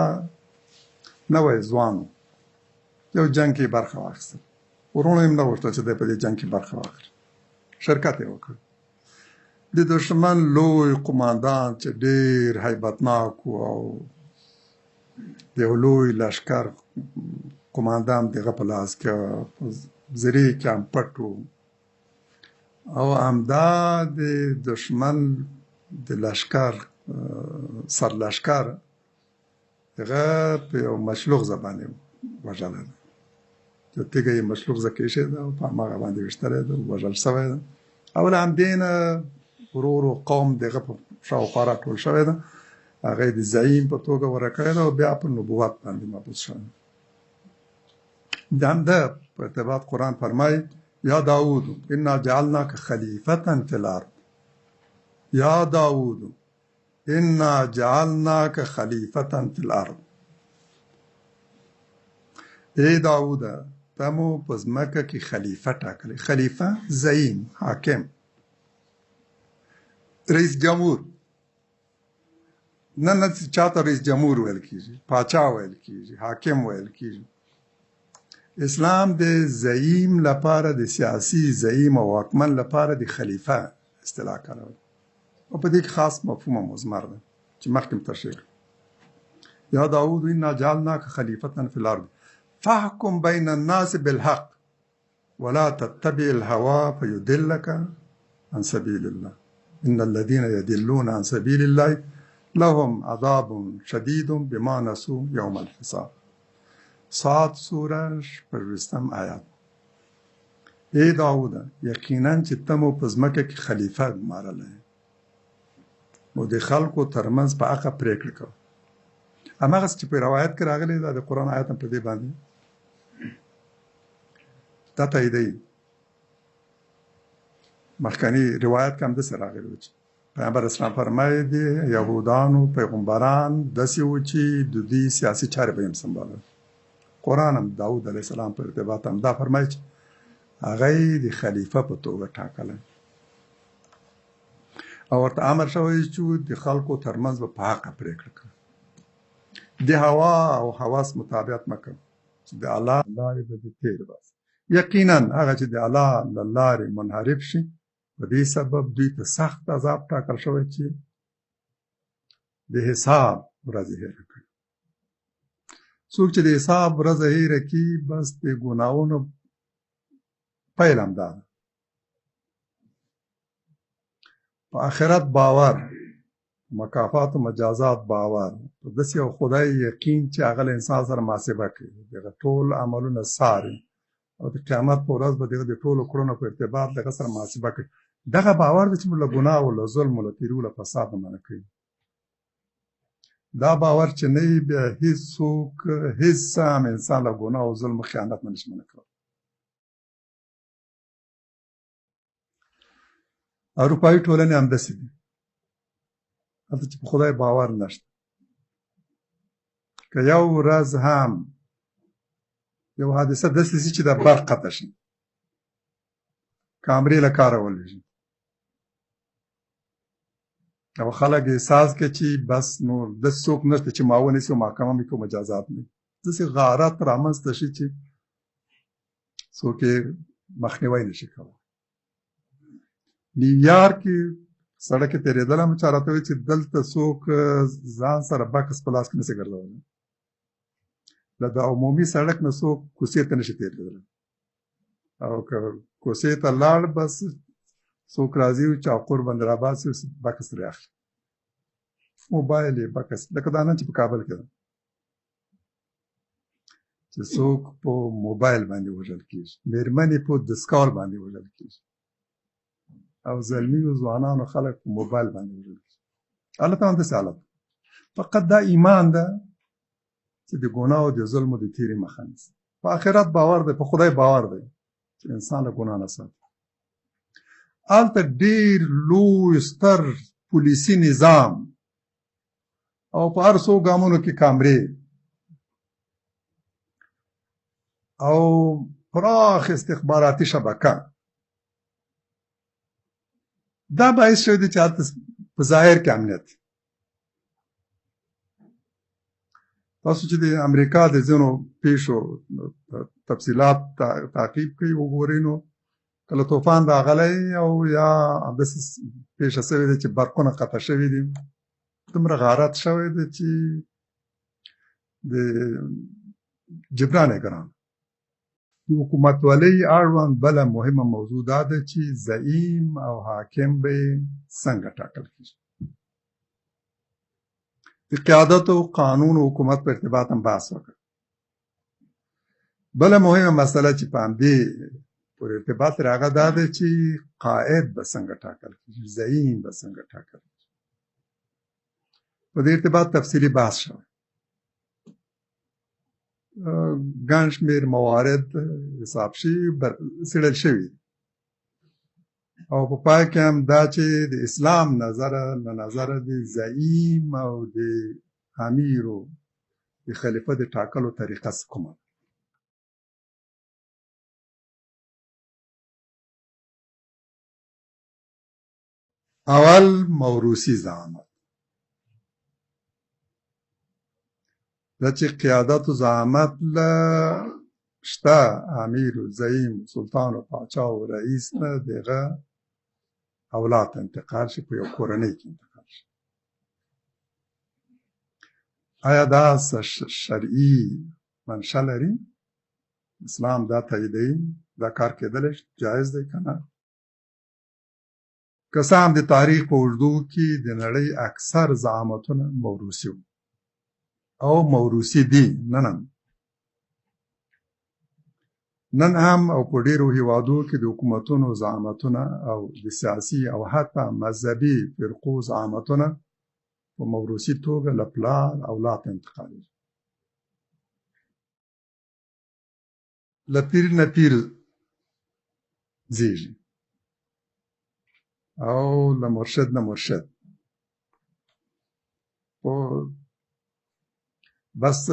نوی ځوان یو جنګ کې برخه واخیسته ورونو یې هم نه غوښتل چې دی په دې جنګ کې برخه واخلي شرکت یې وکړ د دښمن لوی قماندان چې ډېر هیبتناک و او د یو لوی لښکر قماندان دغه په لاس کې زرې کې هم پټ و او همدا د دښمن د لښکر سرلښکر هغه په یو مشلوغ زبانې وژلی ده چې تیږه یې مشلوغ زه کېښې ده او په هماغه باندې ویشتلی ده وژل شوی ده او له همدې نه ورو ورو قوم دغه په شاوخوا راټول شوی ده هغه یې د زعیم په توګه ورکه کړی ده او بیا په نبوت باندې مبعوث شوی د همده په ارتباط قرآن فرمایي یا داود انا جعلناک خلیفة فی الارض یا داود انا جعلناک خلیفة فی الارض ای داود ته مو په ځمکه کې خلیفه ټاکلی خلیفه زعیم حاکم رئیس جمهور نه چاته رئیس جمهور ویل کېږي پاچا ویل کېږي حاکم ویل کېږي اسلام د زعیم لپاره د سیاسي زعیم او واکمن لپاره د خلیفه اصطلاح کاروي او په دې کې خاص مفهوم مضمر ده چې مخکې م تشریح کړ یا داود انا جعلناک خلیفة فی الارض فاحکم بین الناس بالحق ولا تتبع الهوى فيضلك عن سبيل الله ان الذين يضلون عن سبيل الله لهم عذاب شدید بما نسوا یوم الحساب صاد سوره 20 آیات ای داود یقینا چې ته مو په ځمکه کې خلیفه ګمارلی نو د خلکو ترمنځ په حقه پرېکړه کوه هماغسې چې په روایت کې راغلی دا د قرآن آیت هم په دې باندې دا تاییدوي مخکني روایت کې هم داسې راغلی و چې پیغمبر اسلام فرمایي د یهودانو پیغمبران داسې و چې د دوی سیاسي چارې به یې هم سنبالوي قرآن هم داود علیه السلام په ارتباط هم دا فرمایي چې هغه یې د خلیفه په توګه ټاکلی او ورته امر شوی چې د خلکو ترمنځ به په حقه پرېکړه کوي د هوا او هوس مطابقت مه کوه چې د الله لارې به دې تېر باسي یقینا هغه چې د الله له لارې منحرف شي په دې سبب دوی ته سخت عذاب ټاکل شوی چې د حساب ورځ یې هېره کړي څوک چې د حساب ورځ هېره کړي بس د ګناهونو پیل هم دا ده په آخرت باور مکافات او مجازات باور داسې یو خدای یقین چې هغه له انسان سره محاسبه کوي دغه ټول عملونه څاري او د قیامت په ورځ به دغه د ټولو کړنو په ارتباط دغه سره محاسبه کوي دغه باور دی چې موږ له ګناه او له ظلم او له تیري او له فساد نه منع کوي دا باور چې نه وي بیا هېڅوک هېڅ هم انسان له ګناه او ظلم او خیانت نه نشي منع کولی اروپایي ټولنې همداسې دي هلته چې په خدای باور نشته که یو ورځ هم یو حادثه داسې شي چې د برق قطع شي کامرې له کاره ولوېږي او خلک احساس کوي چې بس نور داسې څوک نشته چې ما ونیسي او محکمه مې کوم مجازات نه داسې غارت رامنځته شي چې څوک یې مخنیوی نشي کولی نیویارک کې سړک کې تېرېدل هم چا راته وایي چې دلته څوک ځان سره بکس په لاس کې نشي ګرځولی له د عمومي سړک نه څوک کوڅې ته نشي تېرېدلی او که کوڅې ته لاړ بس څوک راځي او چاقور باندې راباسي او بکس ترې اخلي موبایل یې بکس لکه دا نن چې په کابل کې ده چې څوک په موبایل باندې وژل کېږي مېرمنې په دستکال باندې وژل کېږي او زلمي او ځوانانو خلک په موبایل باندې وژل کېږي هلته هم داسې حالت فقط دا ایمان ده چې د ګناه او د ظلم او د تیري مخه نیسي په آخرت باور دی په خدای باور دی چې انسان له ګناه نه ساتي هلته ډېر لوی ستر پولیسي نظام او په هر څو ګامونو کې کامرې او پراخ استخباراتي شبکه دا باعث شوی دی چې هلته په ظاهر کې امنیت تاسو چې د امریکا د ځینو پیښو تفصیلات تعقیب کوي وګورئ نو کله طوفان راغلی او یا همداسې پیښه شوې ده چې برقونه قطع شوي دي دومره غارت شوی دی چې د جبران یې ګران د حکومتولۍ اړوند بله مهمه موضوع دا ده چې زعیم او حاکم به څنګه ټاکل کېږي د قیادت او قانون او حکومت په ارتباط هم بحث وکړ بله مهمه مسله چې په همدې پورې ارتباط لري هغه دا ده چې قائد به څنګه ټاکل کېږي زعیم به څنګه ټاکل کېږي په دې ارتباط تفصیلي بحث شوی ګڼ شمېر موارد حساب شوي څېړل شوي او په پای کې هم دا چې د اسلام له نظره د زعیم او د امیر او د خلیفه د ټاکلو طریقه کومه اول موروثي زعامت دا چې قیادت و زعامت له شته امیر و زعیم سلطان و پاچا و رئیس نه دغه اولاد انتقال شي په یو کورنۍ کې انتقال شي آیا دا شرعي منشأ لري اسلام دا تاییدوي دا کار کېدلی شي جایز دی که نه که څه هم د تاریخ په اوږدو کې د نړۍ اکثر زعامتونه موروثي وو او موروثي دي نن هم او په ډېرو هیوادو کې د حکومتونو زعامتونه او د سیاسي او حتی مذهبي فرقو زعامتونه په موروثي توګه له پلار اولاد ته انتقالېږي له پیر نه پیر زېږي او له مرشد نه مرشد بس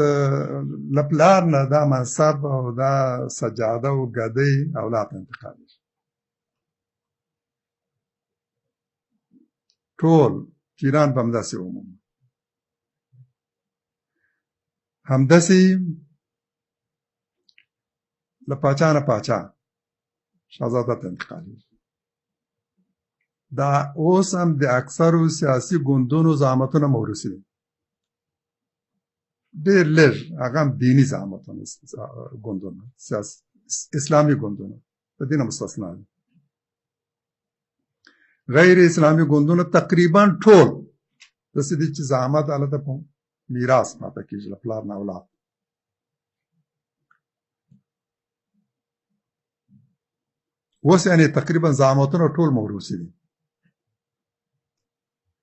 له پلار نه دا منصب او دا سجاده او ګدۍ اولاد ته انتقالېږي ټول پیران به همداسې ومومي همداسې له پاچا نه پاچا شهزاده ته انتقالېږي دا اوس هم د اکثرو سیاسي ګوندونو زعامتونه موروثي دي ډېر لږ هغه هم دیني زعامتونه ګوندونه اسلامي ګوندونه په دې نه مستثنا دي غیر اسلامي ګوندونه تقریبا ټول داسې دي چې زعامت هلته په میراث پاته کېږي له پلار نه اولاد. اوس یعنې تقریبا زعامتونه ټول موروثي دي،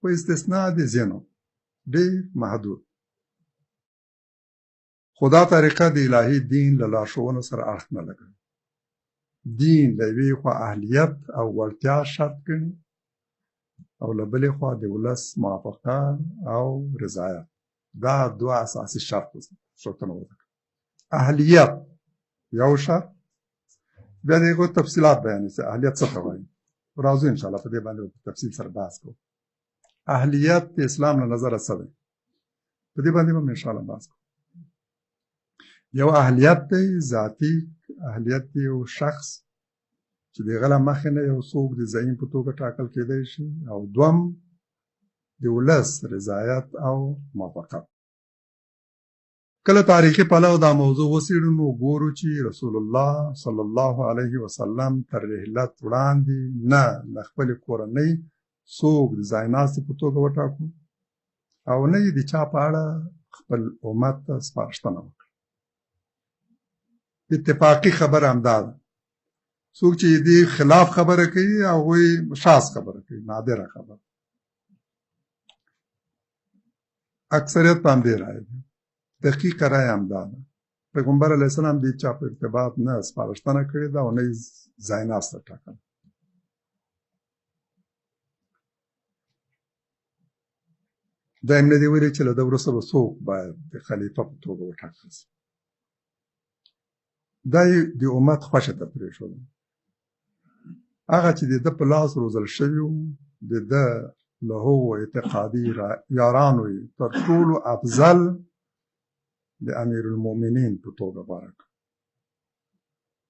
په استثناء د ځینو ډېر محدود. خو دا طریقه د الهي دین له لارښوونو سره اړخ نه لګوي. دین له یوې خوا اهلیت او وړتیا شرط ګڼي او له بلې خوا د ولس موافقه او رضایت. دا دوه اساسي شرطونه وکړي. اهلیت یو شرط، بیا د هغو تفصیلات بیانوي چې اهلیت څه ته وایي. راځو انشاءالله په دې باندې په تفصیل سره بحث کوو. اهلیت د اسلام له نظره څه دی، په دې باندې هم انشاءالله بحث کوو. یو اهلیت دی ذاتي اهلیت دی، یو شخص چې د هغه له مخې نه یو څوک د زعیم په توګه ټاکل کېدی شي، او دوم د ولس رضایت او موافقت. کله تاریخي پلوه دا موضوع وڅېړو نو ګورو چې رسول الله صلی الله علیه وسلم تر رحلت وړاندې نه د خپلې کورنۍ څوک د ځایناستي په توګه وټاکو او نه یې د چا په اړه خپل امت ته سپارښتنه وکړه. اتفاقي خبره همدا ده. څوک چې دې خلاف خبره کوي هغوی شاذ خبره کوي، نادره خبره. اکثریت په همدې رایه دي. دقیقه رایه همدا ده. پیغمبر علیه السلام دې چا په ارتباط نه سپارښتنه کړې ده او نه یې ځایناسته ټاکله. دا هم نه دي ویلي چې له ده وروسته به څوک باید د خلیفه په توګه وټاکل شي. دا یې د امت خوښه ته پرېښوده. هغه چې د ده په لاس روزل شوي وو، د ده له هغو اعتقادي یارانو یې تر ټولو افضل د امیر المؤمنین په توګه غوره کړ.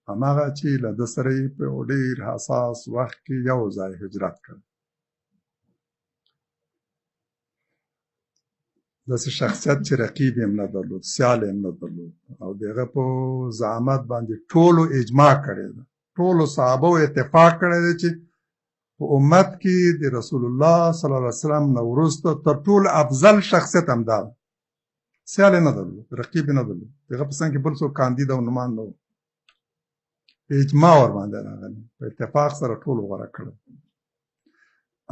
هماغه چې له ده سره یې په ډېر حساس وخت کې یو ځای هجرت کړ. داسې شخصیت چې رقیب یې هم نه درلود، سیال یې هم نه درلود، او د هغه په زعامت باندې ټولو اجماع کړې ده. ټولو صحابو اتفاق کړی دی چې په امت کې د رسول الله صلی الله علیه وسلم نه وروسته تر ټولو افضل شخصیت همدا ده. سیال یې نه درلود، رقیب یې نه درلود، د هغه په څنګ کې بل څوک کاندید او نومان نه و. اجماع ورباندې راغلی، په اتفاق سره ټولو غوره کړی.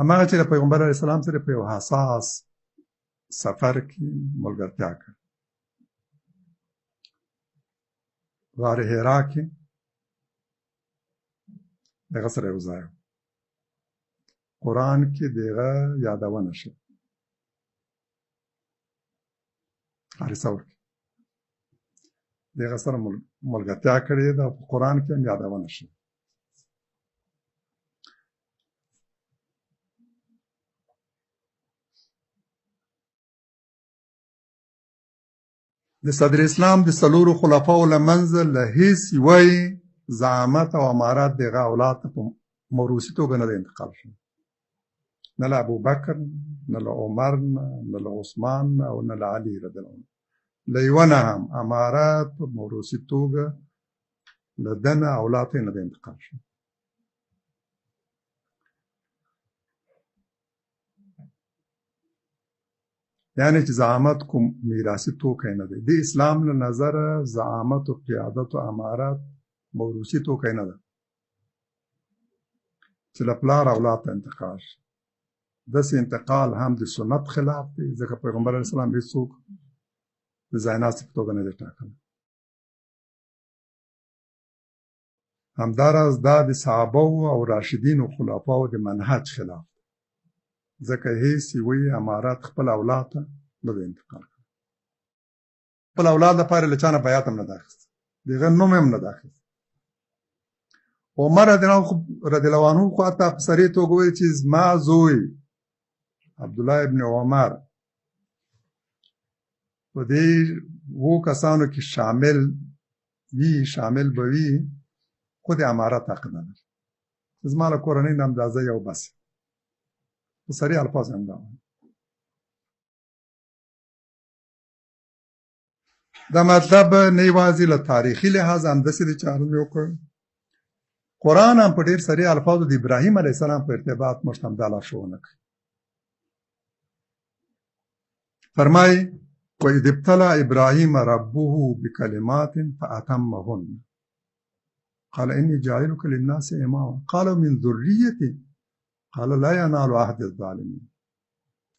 هماغه چې د پیغمبر علیه السلام سره په یو حساس سفر کې ملګرتیا کړ. غار حرا کې دغه سره یو ځای قرآن کې دغه یادونه شوه. حارثه ورکړي دغه سره ملګرتیا کړې ده، په قرآن کې هم یادونه شوه. د صدر اسلام د څلورو خلفاو له منځه له هېڅ یوه زعامت او امارت د هغه اولاد ته په موروثي توګه نه دی انتقال شوی. نه له ابوبکر، نه له عمر، نه له عثمان او نه له علي رضی الله عنه. له یوه نه هم امارت په موروثي توګه له ده نه اولاد ته نه دی انتقال شوی. یعنی چې زعامت کوم میراثي توکی نه دی. د اسلام له نظره زعامت او قیادت او امارت موروثي توکی نه ده چې له پلار اولاد ته انتقال شي. داسې انتقال هم د سنت خلاف دی، ځکه پیغمبر علیه السلام هېڅوک د ځایناستي په توګه نه دی ټاکلی. همداراز دا د صحابهو او راشدینو خلفاو د منهج خلاف دی، ځکه هېڅ یوه امارت خپل اولاد ته نه دی انتقال کړی. خپل اولاد لپاره له چا نه بیعت هم نه دی اخیستی، د هغه نوم هم نه دی اخیستی. عمر رضی الله عنه خو حتی په صریح توګه وویل چې زما زوی عبدالله ابن عمر په دې اوو کسانو کې شامل به وي، خو د امارت حق نه لري. زما له کورنۍ نه اندازه یو بس. په صریح الفاظ هم دا وایي. دا مطلب نه یوازې له تاریخي لحاظ همداسې دی چې عرض مې وکړ. قرآن هم په ډېر صریح الفاظو د ابراهیم علیه السلام په ارتباط موږ ته همدا لارښوونه کوي. فرمای وَإِذِ ابْتَلَى إِبْرَاهِيمَ رَبُّهُ بِكَلِمَاتٍ فَأَتَمَّهُنَّ قال إني جاعلك للناس إماما قالوا من ذريتي قال لا ينال عهد الظالمين.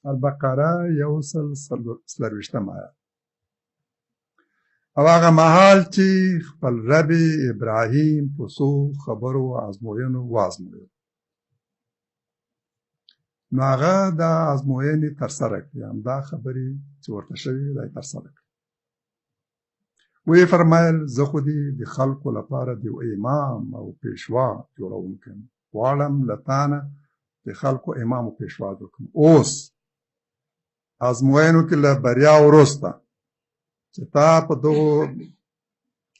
البقره یوسل څلرویشتم آیات. او هغه مهال چې خپل رب ابراهیم په څو خبرو ازموینو وازمویل، نو هغه دا ازموینې ترسره کړې، همدا خبرې چې ورته شوې دا یې ترسره کړې. وی فرمایل زه خو دې د خلکو لپاره د امام او پیشوا جوړونکی یم، غواړم له تا نه د خلکو امام او پیشوا جوړ کړم. اوس ازموینو کې له بریا وروسته چې تا په دغو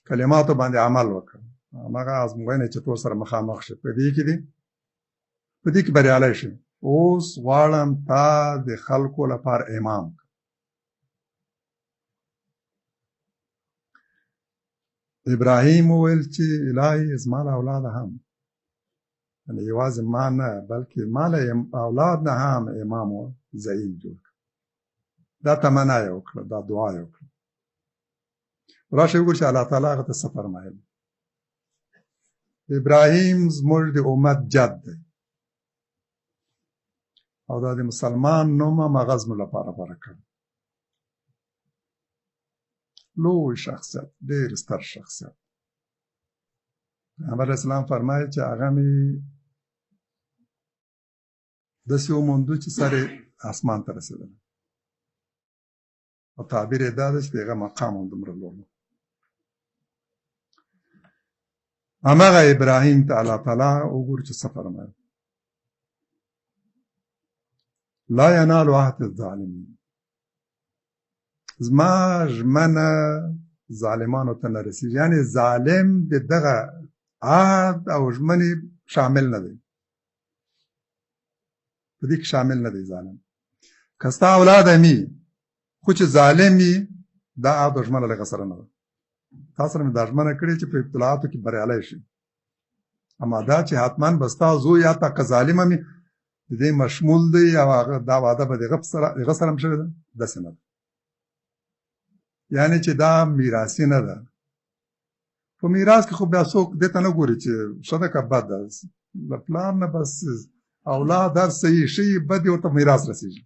کلماتو باندې عمل وکړ، هماغه ازموینې چې تو سره مخامخ شي په دې کې بریالی شي. اوس غواړم تا د خلکو لپاره امام. ابراهیم وویل چې الهي زما له اولاده هم، یعنې یوازې ما نه بلکې ما له اولاد نه هم امام و زعیم جوړ کړه. دا تمنا یې وکړه، دا دعا یې وکړه. راشئ وګورئ چې الله تعالی هغه ته څه فرمایل. ابراهیم زموږ د امت جد دی او دا د مسلمان نوم هم هغه زموږ لپاره غوره کړ. لوی شخصیت، ډېر ستر شخصیت. پیغمبر اسلام فرمایي چې هغه مې داسې وموندو چې سر یې اسمان ته رسېدلی، او تعبیر یې دا دی چې د هغه مقام هم دومره لوړ و. هماغه ابراهیم ته الله تعالی وګورو چې څه فرمایي. لا ینال عهد الظالمین، زما ژمنه ظالمانو ته نه رسېږي. یعنې ظالم د دغه عهد او ژمنې شامل نه دی، په دې کې شامل نه دی ظالم. که ستا اولاد مي خو چې ظالم وي، دا عهد او ژمنه له هغه سره نه ده. تا سره مې دا ژمنه کړې چې په ابتلاعاتو کې بریالی شي، اما دا چې حتما به ستا زوی یا تا که ظالمه مي د دې مشمول دی او دا وعده به د هغه سره هم شوې ده، داسې نه ده. یعنې چې دا میراثي نه ده. په میراث کې خو بیا څوک دې ته نه ګوري چې ښه ده که بد ده، له پلار نه بس اولاد هر څه یې ښه یې بد یې ورته میراث رسېږي.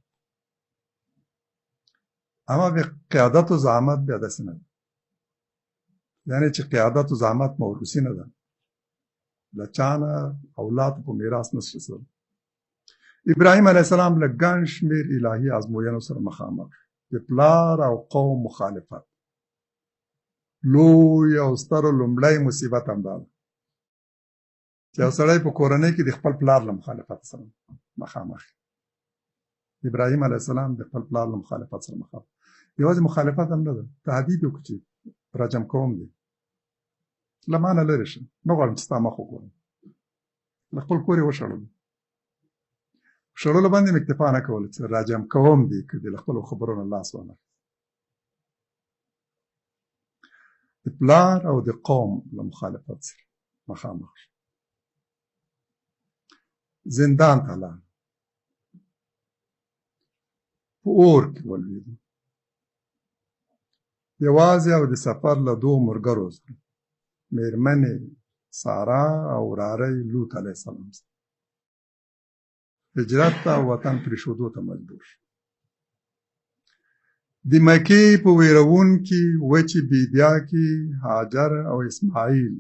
اما بیا قیادت و زعامت بیا داسې نه ده. یعنې چې قیادت و زعامت موروثي نه ده، له چا نه اولاد په میراث نه شي رسېدلی. ابراهیم علیه السلام له ګڼ شمېر الهي ازموینو سره مخامخ، د پلار او قوم مخالفت. لوی او ستر لومړی مصیبت همدا ده چې یو سړی په کورنۍ کې د خپل پلار له مخالفت سره مخامخ. ابراهیم علیه السلام د خپل پلار له مخالفت سره مخامخ. یوازې مخالفت هم نه ده، تهدید وکړي چې رجم کوم دی، له ما نه لرې شه، نه غواړم چې ستا مخ وګورم. له خپل کور یې وشړلو. شړلو باندې مې اکتفا نه کوله چې راجم کوم دي که دې له خپلو خبرو نه لاس وانه. د پلار او د قوم له مخالفت سره مخامخ شو. زندان ته لاړ، په اور کې ولوېدو، یوازې او د سفر له دوو ملګرو سره، مېرمنې سارا او وراره یې لوط علیه السلام سره. هجرت ته او وطن پرېښودو ته مجبور شو. د مکې په ویرونکي وچې بیدیا کې هاجر او اسماعیل،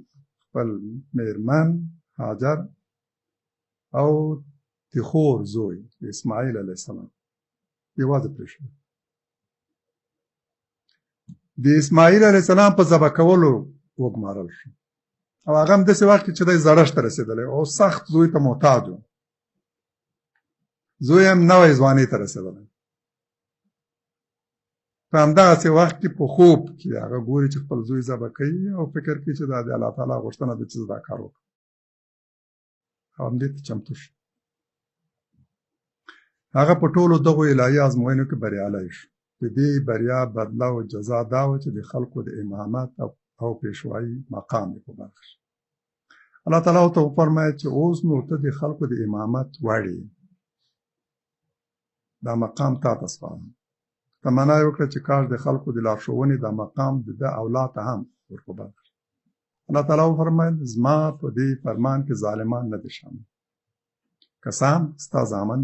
خپل مېرمن هاجر او د خور زوی اسماعیل علیه السلام یوازې پرېښود. د اسماعیل علیه السلام په ذبح کولو وګمارل شو، او هغه هم داسې وخت کې چې دی زړښت ته رسېدلی او سخت زوی ته محتاج و. زوی هم نوی ځوانۍ ته رسېدلی. په همدغسې وخت کې په خوب کې هغه ګوري چې خپل زوی ذبح کوي او فکر کوي چې دا د الله تعالی غوښتنه ده چې زه دا کار وکړم، او همدې ته چمتو شو. هغه په ټولو دغو الهي ازموینو کې بریالی شو. د دې بریا بدله او جزا دا وه چې د خلکو د امامت او پیشوایي مقام یې په برخه شو. الله تعالی ورته وفرمایل چې اوس نو ته د خلکو د امامت وړ یې، دا مقام تا ته سپارم، تمنا یې وکړه چې کاش د خلکو د لارښوونې دا مقام د ده اولاد ته هم ور په برخه شي. الله تعالی وفرمایل زما په دې فرمان کې ظالمان نه دي شامل، که څه هم ستا زامن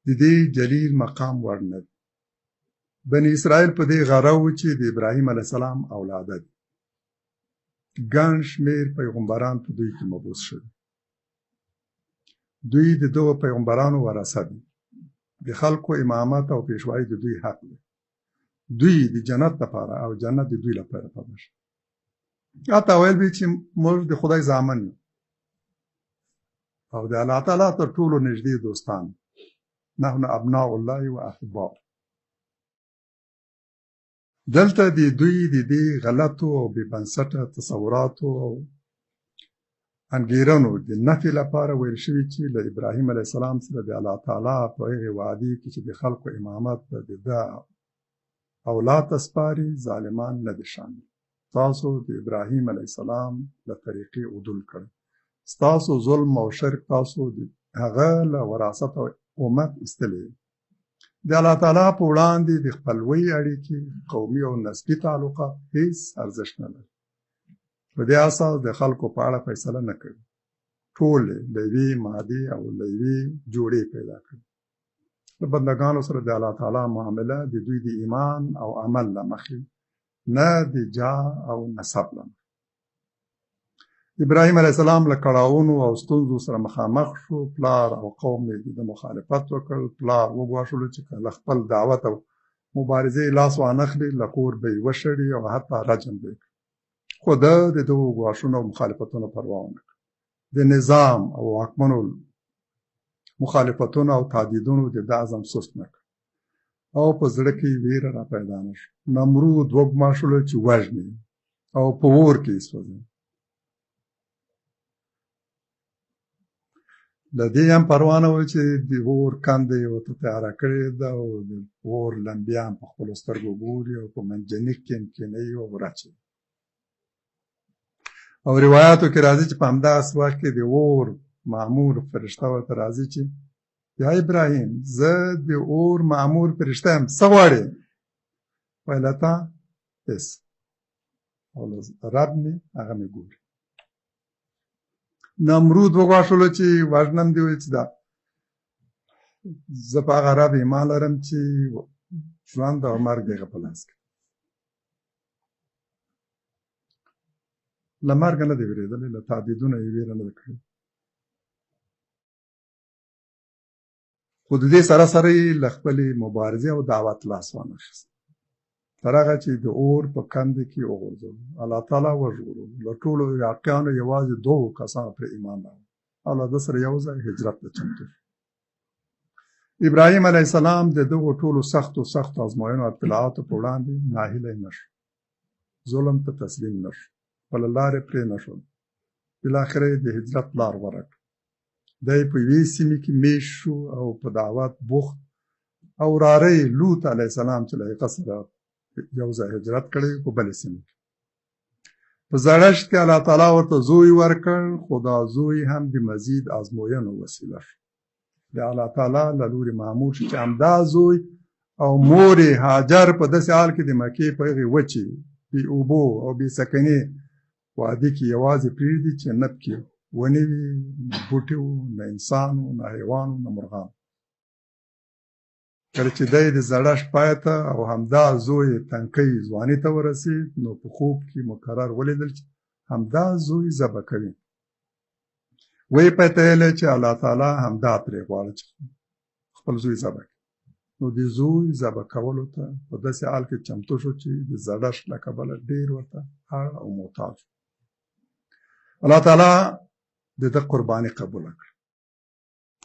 د دې جلیل مقام ور نه دي. بني اسرائیل په دې غره وو چې د ابراهیم علیه السلام اولاده دي. ګڼ شمېر پیغمبران په دوی کې مبعوث شوي. دوی د دغو پیغمبرانو ورثه دي. د خلکو امامت او پیشوایي د دوی حق دی. دوی د جنت لپاره او جنت د دوی لپاره پیدا شي. حتی ویل به چې موږ د خدای زامن یو او د الله تعالی تر ټولو نږدې دوستان. نحن ابناء الله و احباؤه. دلته د دوی د دې غلطو او بې بنسټه تصوراتو او انګیرنو د نفي لپاره ویل شوي چې له ابراهیم علیه السلام سره د الله تعالی په هغې وعدې کې چې د خلکو امامت به د ده اولاد ته سپاري ظالمان نه دي شامل. ستاسو د ابراهیم علیه السلام له طریقې عدول کړی. ستاسو ظلم او شرک تاسو د هغه له وراثت او امت ایستلی. د الله تعالی په وړاندې د خپلوۍ اړیکې، قومي او نسبي تعلقات هیڅ ارزښت نه لري. په دې اساس د خلکو په اړه فیصله نه کوي. ټول له یوې مادې او له یوې جوړې پیدا کړي. د بندګانو سره د الله تعالی معامله د دوی د ایمان او عمل له مخې، نه د جاه او نسب له مخې. ابراهیم علیه السلام له کړاوونو او ستونزو سره مخامخ شو. پلار او قوم یې د مخالفت وکړ. پلار وګواښلو چې له خپل دعوت او مبارزې لاس وانخلي، له کور به یې وشړي او حتی رجم به یې کړي. خو ده د دغو ګواښونو او مخالفتونو پروا ونه کړه. د نظام او واکمنو مخالفتونو او تهدیدونو د ده عزم سست نه کړ او په زړه کې ویره را پیدا نه شو. نمرود وګماشلو چې وژني او په اور کې یې سوځي. له دې هم پروا نه وه چې د اور کنده یې ورته تیاره کړې ده او د اور لمبیان په خپلو سترګو ګوري او په منجنیق کې کینوي او ورچوي. او روایاتو کې راځي چې په همداسې وخت کې د اور مامور فرشته ورته راځي چې یا ابراهیم زه د اور مامور فرشته یم، څه غواړې؟ ویل تا هېڅ. او رب مې هغه مې ګوري. نمرود وګواښلو چې وژنم دې ویل چې دا زه په هغه رب ایمان لرم چې ژوند او مرګ د هغه په لاس کې. له مرګه نه دی وېرېدلی، له تهدیدونو یې ویره نه ده کړې. خو د دې سره سره یې له خپلې مبارزې او دعوت لاس وانخیست. تر هغه چې د اور په کنده کې وغورځولو. الله تعالی وژغورلو. له ټولو عراقیانو یوازې 2 کسانو پرې ایمان راوړ او له ده سره یو ځای هجرت ته چمتو شو. ابراهیم علیه السلام د دغو ټولو سختو ازموینو او ابتلاعاتو په وړاندې ناهیلی نه شو. ظلم ته تسلیم نه شو. خپله لارې پرې نه شول. بالاخره یې د هجرت لار غوره کړه. دی په یوې سیمې کې میشت شو او په دعوت بوخت او وراره یې لوط علیه السلام چې له هغه سره یو ځای هجرت کړی په بلې سیمې کې. په زړښت کې الله تعالی ورته زوی ورکړ، خو دا زوی هم د مزید ازموینو وسیله شو. د الله تعالی له لورې معمور شو چې همدا زوی او مور یې هاجر په داسې حال کې د مکې په هغې وچې بې اوبو او بې سکنې وادي کې یوازې پرېږدي چې نه پکې ونې وي، نه بوټي وو، نه انسان وو، نه حیوان وو، نه مرغان. کله چې دی د زړښت پای ته او همدا زوی تنکۍ ځواني ته ورسېد، نو په خوب کې مکرر ولیدل چې همدا زوی ذبح کوي. ویې پتهیله چې الله تعالی همدا ترې غواړي چې خپل زوی ذبح کړي. نو د زوی ذبح کولو ته په داسې حال کې چمتو شو چې د زړښت له کبله ډېر ورته اړ او محتاج. الله تعالی د ده قرباني قبوله کړه.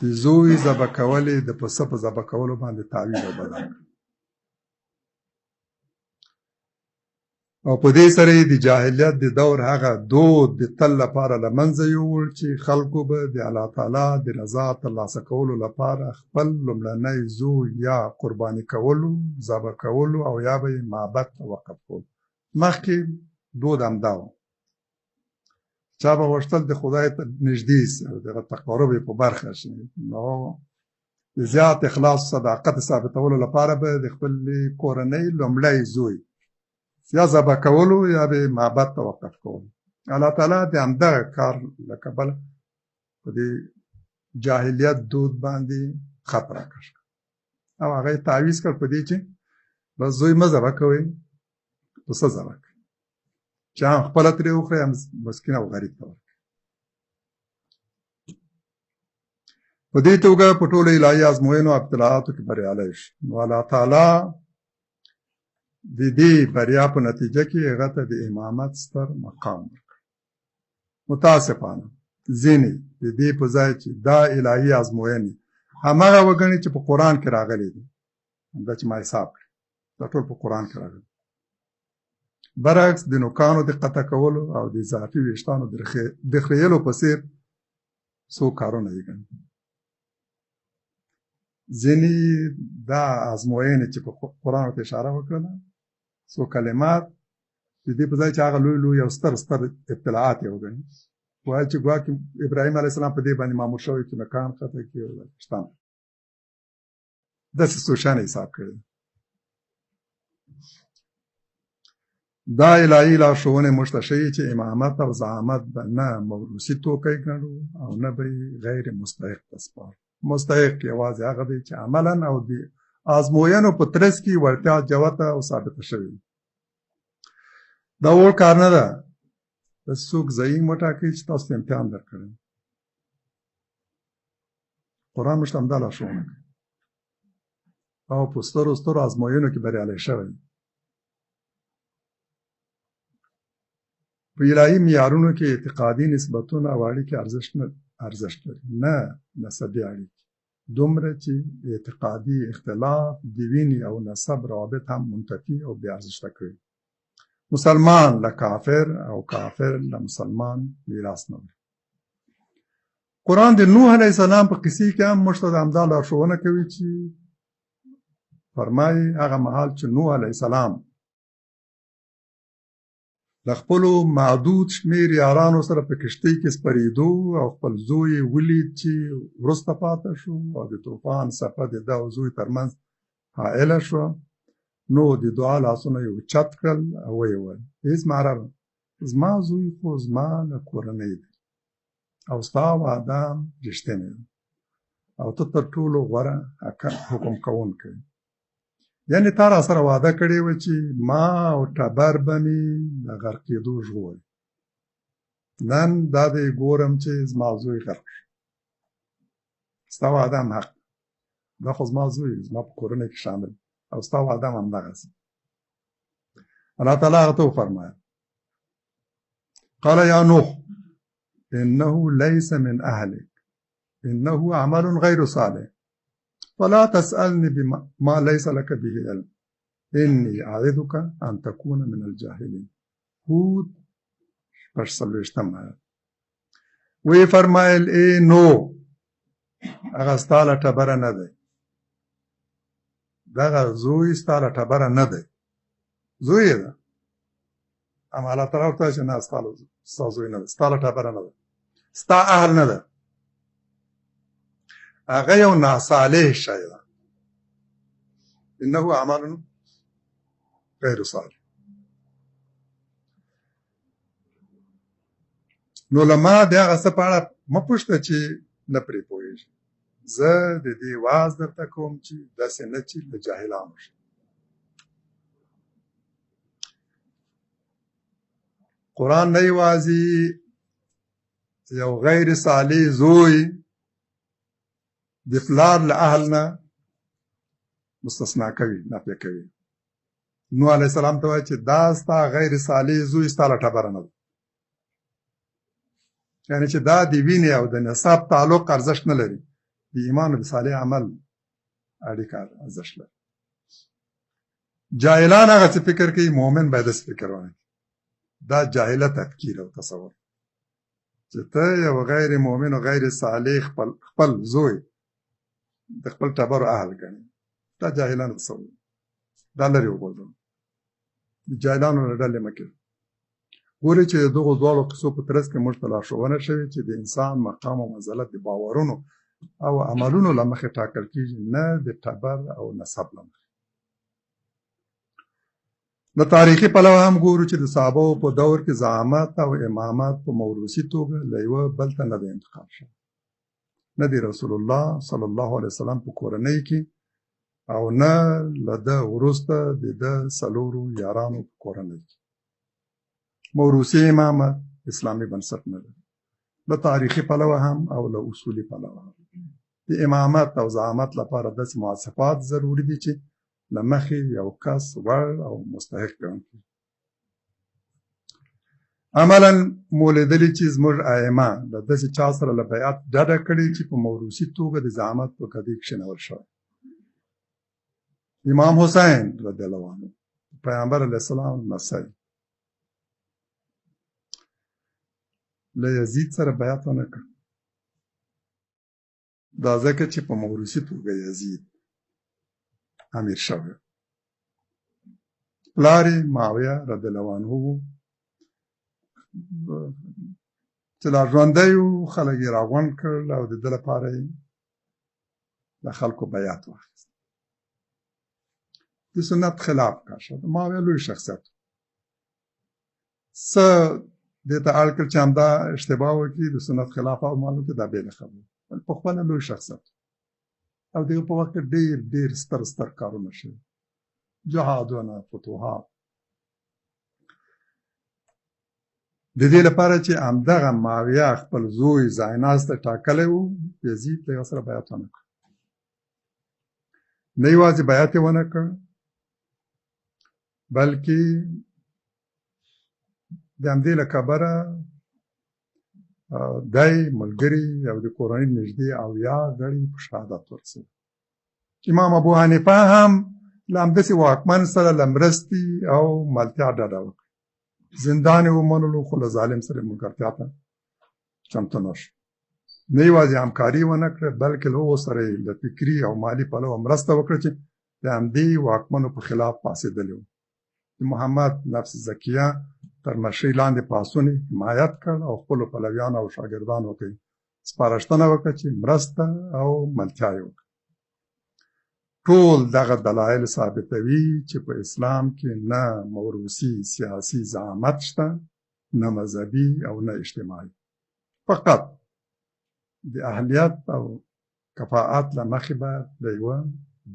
د زوی ذبح کول یې د پسه په ذبح کولو باندې تعویل او بدل کړ. او په دې سره یې د جاهلیت د دور هغه دود د تل لپاره له منځه یووړ چې خلکو به د الله تعالی د رضا ترلاسه کولو لپاره خپل لومړنی زوی یا قرباني کولو، ذبح کولو او یا به یې معبد ته وقف کولو. مخکې دود همدا و. چا به غوښتل د خدای ته نږدې سي او دغه تقرب یې په برخه شي، نو د زیات اخلاص او صداقت ثابتولو لپاره به د خپل کورنۍ لومړی زوی یا ذبح کولو یا به معبد ته وقف کولو. الله تعالی د همدغه کار له کبله په دې جاهلیت دود باندې خط راکړ او هغه یې تعویض کړ په دې چې بس زوی مه ذبح کوئ، پسه ذبح کړئ، چې هم خپله ترې وخورئ هم مسکین او غریب ته ورکړئ. په دې توګه په ټولو الهي ازموینو او ابتلاعاتو کې بریالی شو. نو الله تعالی د دې بریا په نتیجه کې هغه ته د امامت ستر مقام ورکړ. متاسفانه ځینې د دې په ځای چې دا الهي ازموینې هماغه وګڼي چې په قرآن کې راغلي دي، دا چې ما حساب کړي دا ټول په قرآن کې راغلي، برعکس د نوکانو د قطع کولو او د اضافي ویښتانو د خریلو په څېر څو کارونه یې ګڼي. ځینې دا ازموینې چې په قرآن ورته اشاره وکړله څو کلمات د دې په ځای چې هغه لوی لوی او ستر ابتلاعات یې وګڼي، وایي چې ګواکې ابراهیم علیه السلام په دې باندې مامور شوی چې نوکان قطع کړي او ویښتان، داسې څو شیانې حساب کړي. دا الهي لارښوونې موږ ته ښیي چې امامت او زعامت به نه موروثي توکی ګڼو او نه به یې غیر مستحق ته سپارو. مستحق یوازې هغه دی چې عملا او د ازموینو په ترڅ کې وړتیا جوته او ثابته شوې. دا وړ کار نه ده د څوک ضعیم وټاکئ چې تاسو ته امتحان درکړی. قرآن موږ ته همدا لارښوونه کوي او په سترو سترو ازموینو کې بریالی شوی. په الهي معیارونو کې اعتقادي نسبتونه او اړیکې ارزښت لري، نه نسبي اړیکې. دومره چې اعتقادي اختلاف د وینې او نسب روابط هم منتفي او بې ارزښته کوي. مسلمان له کافر او کافر له مسلمان میراث نه لري. قرآن د نوح علیه السلام په قصې کې هم موږ ته د همدا لارښوونه کوي چې فرمایي هغه مهال چې نوح علیه السلام له خپلو معدود شمېر یارانو سره په کښتۍ کې سپرېدو او خپل زوی یې ولید چې وروسته پاته شو او د طوفان څپه د ده او زوی ترمنځ حائله شوه، نو د دعا لاسونه یې اوچت کړل او ویې ویل ای زما ربه، زما زوی خو زما له کورنۍ دی او ستا وعده هم رښتینې ده او ته تر ټولو غوره حکم کوونکی یې. یعنې تا را سره وعده کړې وه چې ما او ټبر به مې د غرقېدو ژغوري. نن دا دی ګورم چې زما زوی غرق شو. ستا وعده هم حق، دا خو زما زوی زما په کورنۍ کې شامل او ستا وعده هم همدغسې. الله تعالی هغه ته وفرمایل قال یا نوح انه لیس من اهلک انه عمل غیر صالح فلا تسألني بما ليس لك به علم إني أعظك أن تكون من الجاهلين. هود 8 آیت. وی فرمایل ای نو هغه ستا له ټبره نه دی، دغه زوی ستا له ټبره نه دی، زوی یې ده اما الله تعالی ورته چې نه ستا زوی نه دی، ستا له ټبره نه دی، ستا اهل نه ده، هغه یو ناصالح شی ده. انه عمل غیر صالح. نو لما د هغه څه په اړه مه پوښته چې نه پرې پوهېږي. زه د دې واز درته کوم چې داسې نه چې له جاهلانو شي. قرآن نه یوازې یو غیر صالح زوی د پلار له اهل نه مستثنا کوي، نافیه کوي. نوح علیه السلام ته وایي چې دا ستا غیر صالح زوی ستا له ټبره نه ده، یعنې چې دا د وینې او د نسب تعلق ارزښت نه لري، د ایمان او د صالح عمل اړیکه ارزښت لري. جاهلان هغه څه فکر کوي، مؤمن باید داسې فکر ونه کړي. دا جاهله تفکیر او تصور چې ته یو غیر مؤمن او غیر صالح خپل زوی د خپل ټبرو اهل ګڼي، دا جاهلانو تصور، دا لرې وغورځوه. د جاهلانو له ډلې مه کېږه. ګورې چې د دغو دواړو قصو په ترڅ کې موږ ته لارښوونه شوې چې د انسان مقام او منزلت د باورونو او عملونو له مخې ټاکل کېږي، نه د ټبر او نسب له مخې. د تاریخي پلوه هم ګورو چې د صحابهو په دور کې زعامت او امامت په موروثي توګه له یوه بل ته نه دی انتقال شوی، نه د رسول الله صلی الله علیه وسلم په کورنۍ کې او نه له ده وروسته د ده څلورو یارانو په کورنۍ کې. موروثي امامت اسلامي بنسټ نه لري، له تاریخي پلوه هم او له اصولي پلوه هم. د امامت او زعامت لپاره داسې مواصفات ضروري دي چې له مخې یو کس وړ او مستحق ګڼل کېږي. عملاً مو لیدلي چې زموږ ائمه له داسې چا سره له بیعت ډډه کړې چې په موروثي توګه د زعامت په کدۍ کښېنول شوی. امام حسین رضی الله عنه پیغمبر علیه السلام لمسی له یزید سره بیعت ونه کړ، دا ځکه چې په موروثي توګه یزید امیر شوی. پلار یې معاویه رضی الله عنه و چې لا ژوندی و، خلک یې راغونډ کړل او د ده لپاره یې له خلکو بیعت واخیست. د سنت خلاف کار شو. معاویه لوی شخصیت و، څه دې ته اړ کړ چې همدا اشتباه وکړي، د سنت خلاف اعمال وکړي، دا بېله خبره. په خپله لوی شخصیت او دغه په وخت کې ډېر ډېر ستر کارونه شوي، جهادونه، فتوحات. د دې لپاره چې همدغه معاویه خپل زوی ځایناستی ټاکلی و، یزید له هغه سره بیعت ونه کړ. نه یوازې بیعت یې ونه کړ، بلکې د همدې له کبله دی ملګري او د کورنۍ نږدې اویا غړي په شهادت ورسوي. امام ابو حنیفه هم له همداسې واکمن سره له مرستې او ملتیا ډډه وکړه. زندان یې ومنلو، خو له ظالم سره ملګرتیا ته چمتو نه شو. نه یوازې همکاري ونه کړه، بلکې له هغو سره یې له فکري او مالي پلوه مرسته وکړه چې د همدې واکمنو په خلاف پاڅېدلي وو. د محمد نفس زکیه تر مشرۍ لاندې پاڅون یې حمایت کړ او خپلو پلویانو او شاګردانو ته یې سپارښتنه وکړه چې مرسته او ملتیا یې وکړي. ټول دغه دلایل ثابتوي چې په اسلام کې نه موروثي سیاسي زعامت شته، نه مذهبي او نه اجتماعي، فقط د اهلیت او کفاءت له مخې باید له یوه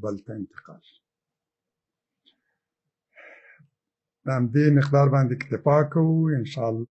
بل ته انتقال شي. د همدې مقدار باندې اکتفا کوو انشاءالله.